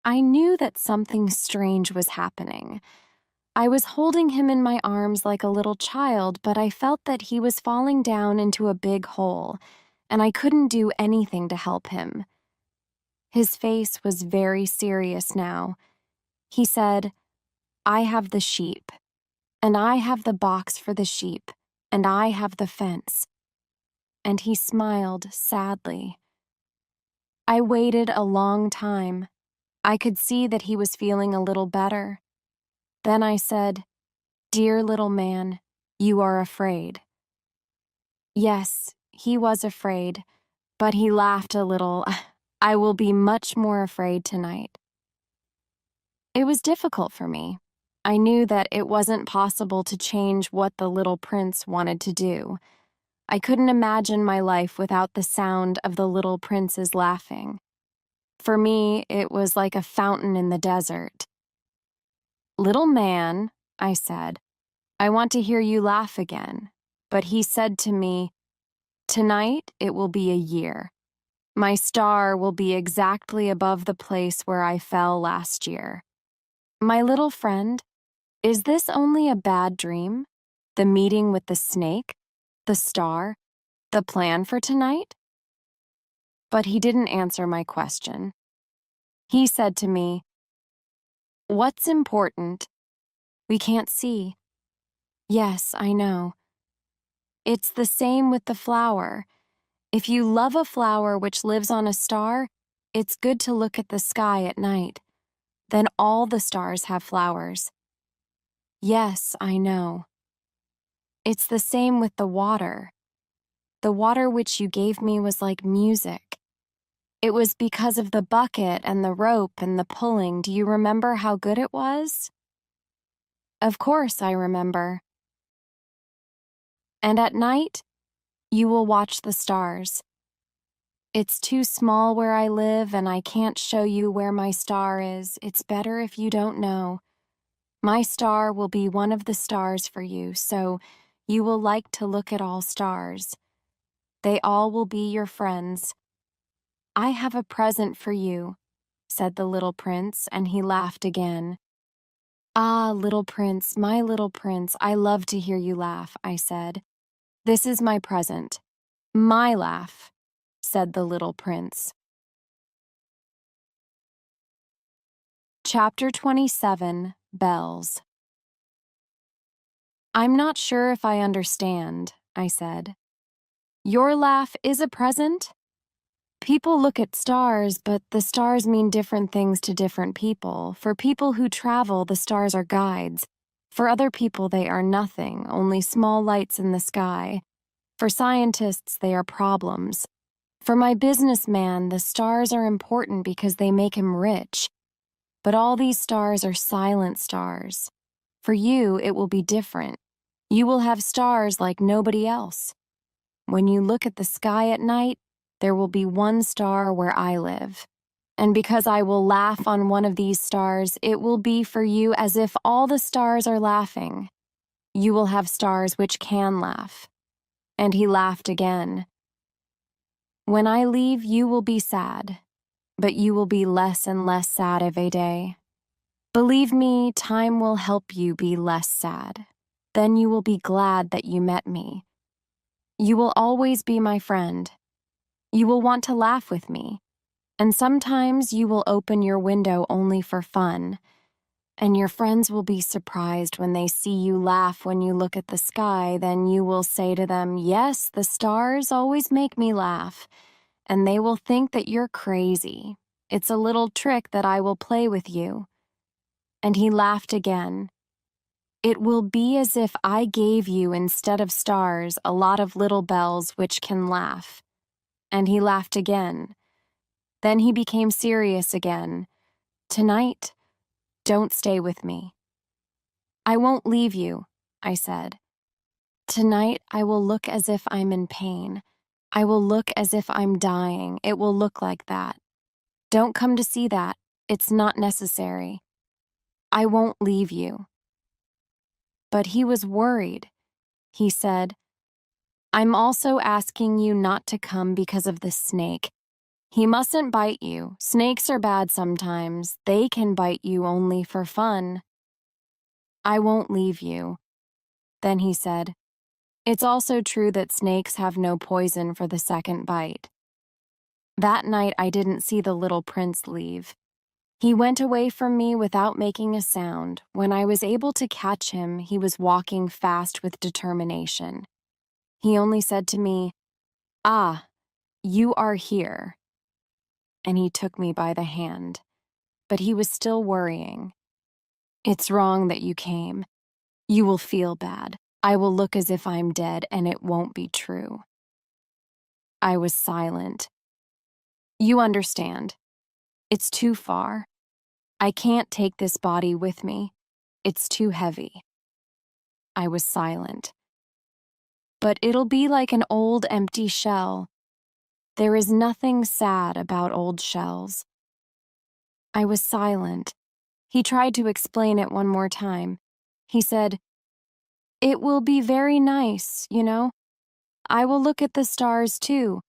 I knew that something strange was happening. I was holding him in my arms like a little child, but I felt that he was falling down into a big hole, and I couldn't do anything to help him. His face was very serious now. He said, "I have the sheep, and I have the box for the sheep, and I have the fence." And he smiled sadly. I waited a long time. I could see that he was feeling a little better. Then I said, "Dear little man, you are afraid." Yes, he was afraid, but he laughed a little. "I will be much more afraid tonight." It was difficult for me. I knew that it wasn't possible to change what the little prince wanted to do. I couldn't imagine my life without the sound of the little prince's laughing. For me, it was like a fountain in the desert. "Little man," I said, "I want to hear you laugh again." But he said to me, "Tonight it will be a year. My star will be exactly above the place where I fell last year." My little friend, is this only a bad dream? The meeting with the snake? The star? The plan for tonight? But he didn't answer my question. He said to me, "What's important? We can't see." "Yes, I know. It's the same with the flower. If you love a flower which lives on a star, it's good to look at the sky at night. Then all the stars have flowers." "Yes, I know. It's the same with the water. The water which you gave me was like music. It was because of the bucket and the rope and the pulling. Do you remember how good it was?" "Of course I remember." "And at night, you will watch the stars. It's too small where I live and I can't show you where my star is. It's better if you don't know. My star will be one of the stars for you, so you will like to look at all stars. They all will be your friends. I have a present for you," said the little prince, and he laughed again. "Ah, little prince, my little prince, I love to hear you laugh," I said. "This is my present. My laugh," said the little prince. Chapter 27. Bells. "I'm not sure if I understand," I said. "Your laugh is a present?" People look at stars, but the stars mean different things to different people. For people who travel, the stars are guides. For other people, they are nothing, only small lights in the sky. For scientists, they are problems. For my businessman, the stars are important because they make him rich. But all these stars are silent stars. For you, it will be different. You will have stars like nobody else. When you look at the sky at night, there will be one star where I live. And because I will laugh on one of these stars, it will be for you as if all the stars are laughing. You will have stars which can laugh." And he laughed again. "When I leave, you will be sad, but you will be less and less sad every day. Believe me, time will help you be less sad. Then you will be glad that you met me. You will always be my friend. You will want to laugh with me, and sometimes you will open your window only for fun, and your friends will be surprised when they see you laugh when you look at the sky. Then you will say to them, 'Yes, the stars always make me laugh,' and they will think that you're crazy. It's a little trick that I will play with you." And he laughed again. "It will be as if I gave you, instead of stars, a lot of little bells which can laugh." And he laughed again. Then he became serious again. "Tonight, don't stay with me." "I won't leave you," I said. "Tonight I will look as if I'm in pain. I will look as if I'm dying. It will look like that. Don't come to see that. It's not necessary. I won't leave you." But he was worried. He said, "I'm also asking you not to come because of the snake. He mustn't bite you. Snakes are bad sometimes. They can bite you only for fun." "I won't leave you." Then he said, "It's also true that snakes have no poison for the second bite." That night I didn't see the little prince leave. He went away from me without making a sound. When I was able to catch him, he was walking fast with determination. He only said to me, "Ah, you are here." And he took me by the hand. But he was still worrying. "It's wrong that you came. You will feel bad. I will look as if I'm dead, and it won't be true." I was silent. "You understand. It's too far. I can't take this body with me. It's too heavy." I was silent. "But it'll be like an old empty shell. There is nothing sad about old shells." I was silent. He tried to explain it one more time. He said, "It will be very nice, you know. I will look at the stars too.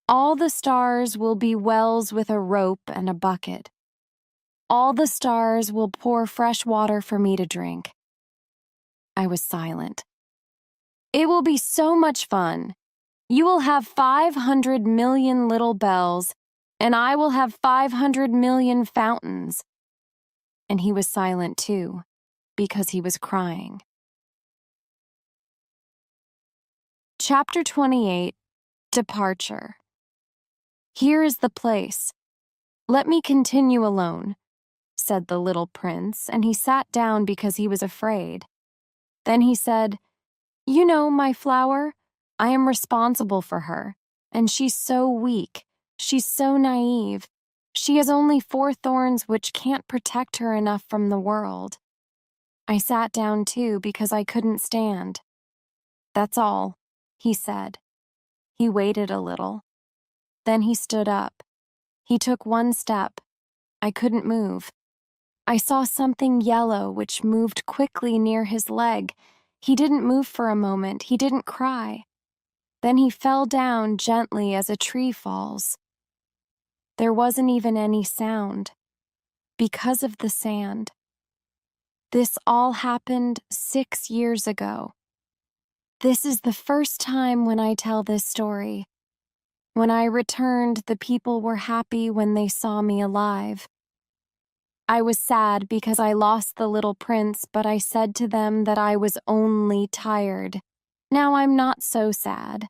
All the stars will be wells with a rope and a bucket. All the stars will pour fresh water for me to drink." I was silent. "It will be so much fun. You will have 500 million little bells, and I will have 500 million fountains." And he was silent too, because he was crying. Chapter 28, Departure. "Here is the place. Let me continue alone," said the little prince, and he sat down because he was afraid. Then he said, "You know, my flower, I am responsible for her, and she's so weak. She's so naive. She has only 4 thorns which can't protect her enough from the world." I sat down too because I couldn't stand. "That's all," he said. He waited a little. Then he stood up. He took 1 step. I couldn't move. I saw something yellow which moved quickly near his leg. He didn't move for a moment. He didn't cry. Then he fell down gently as a tree falls. There wasn't even any sound, because of the sand. This all happened 6 years ago. This is the first time when I tell this story. When I returned, the people were happy when they saw me alive. I was sad because I lost the little prince, but I said to them that I was only tired. Now I'm not so sad.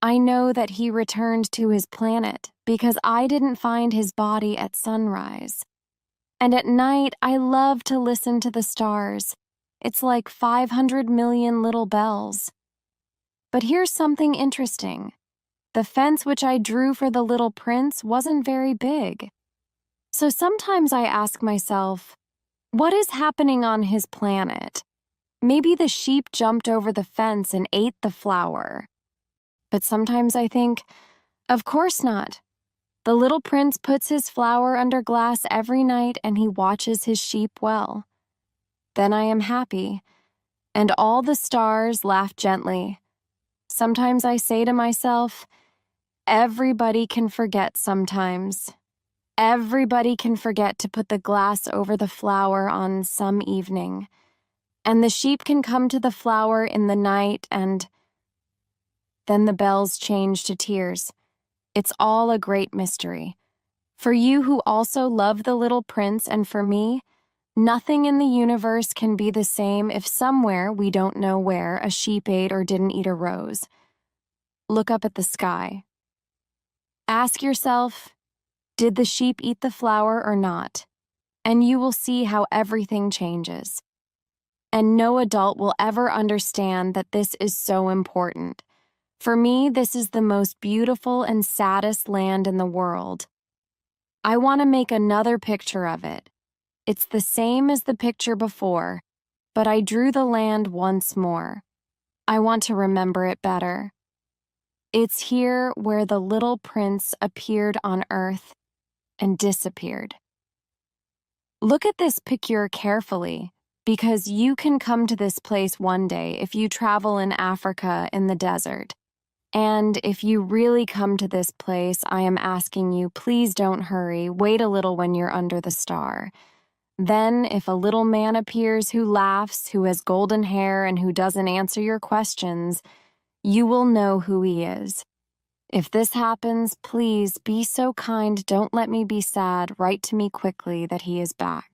I know that he returned to his planet because I didn't find his body at sunrise. And at night, I love to listen to the stars. It's like 500 million little bells. But here's something interesting. The fence which I drew for the little prince wasn't very big. So sometimes I ask myself, what is happening on his planet? Maybe the sheep jumped over the fence and ate the flower. But sometimes I think, of course not. The little prince puts his flower under glass every night and he watches his sheep well. Then I am happy. And all the stars laugh gently. Sometimes I say to myself, everybody can forget sometimes. Everybody can forget to put the glass over the flower on some evening. And the sheep can come to the flower in the night, and then the bells change to tears. It's all a great mystery. For you who also love the little prince, and for me, nothing in the universe can be the same if somewhere, we don't know where, a sheep ate or didn't eat a rose. Look up at the sky. Ask yourself, did the sheep eat the flower or not? And you will see how everything changes. And no adult will ever understand that this is so important. For me, this is the most beautiful and saddest land in the world. I want to make another picture of it. It's the same as the picture before, but I drew the land once more. I want to remember it better. It's here where the little prince appeared on earth and disappeared. Look at this picture carefully, because you can come to this place one day if you travel in Africa in the desert. And if you really come to this place, I am asking you, please don't hurry. Wait a little when you're under the star. Then, if a little man appears who laughs, who has golden hair, and who doesn't answer your questions, you will know who he is. If this happens, please be so kind, don't let me be sad. Write to me quickly that he is back.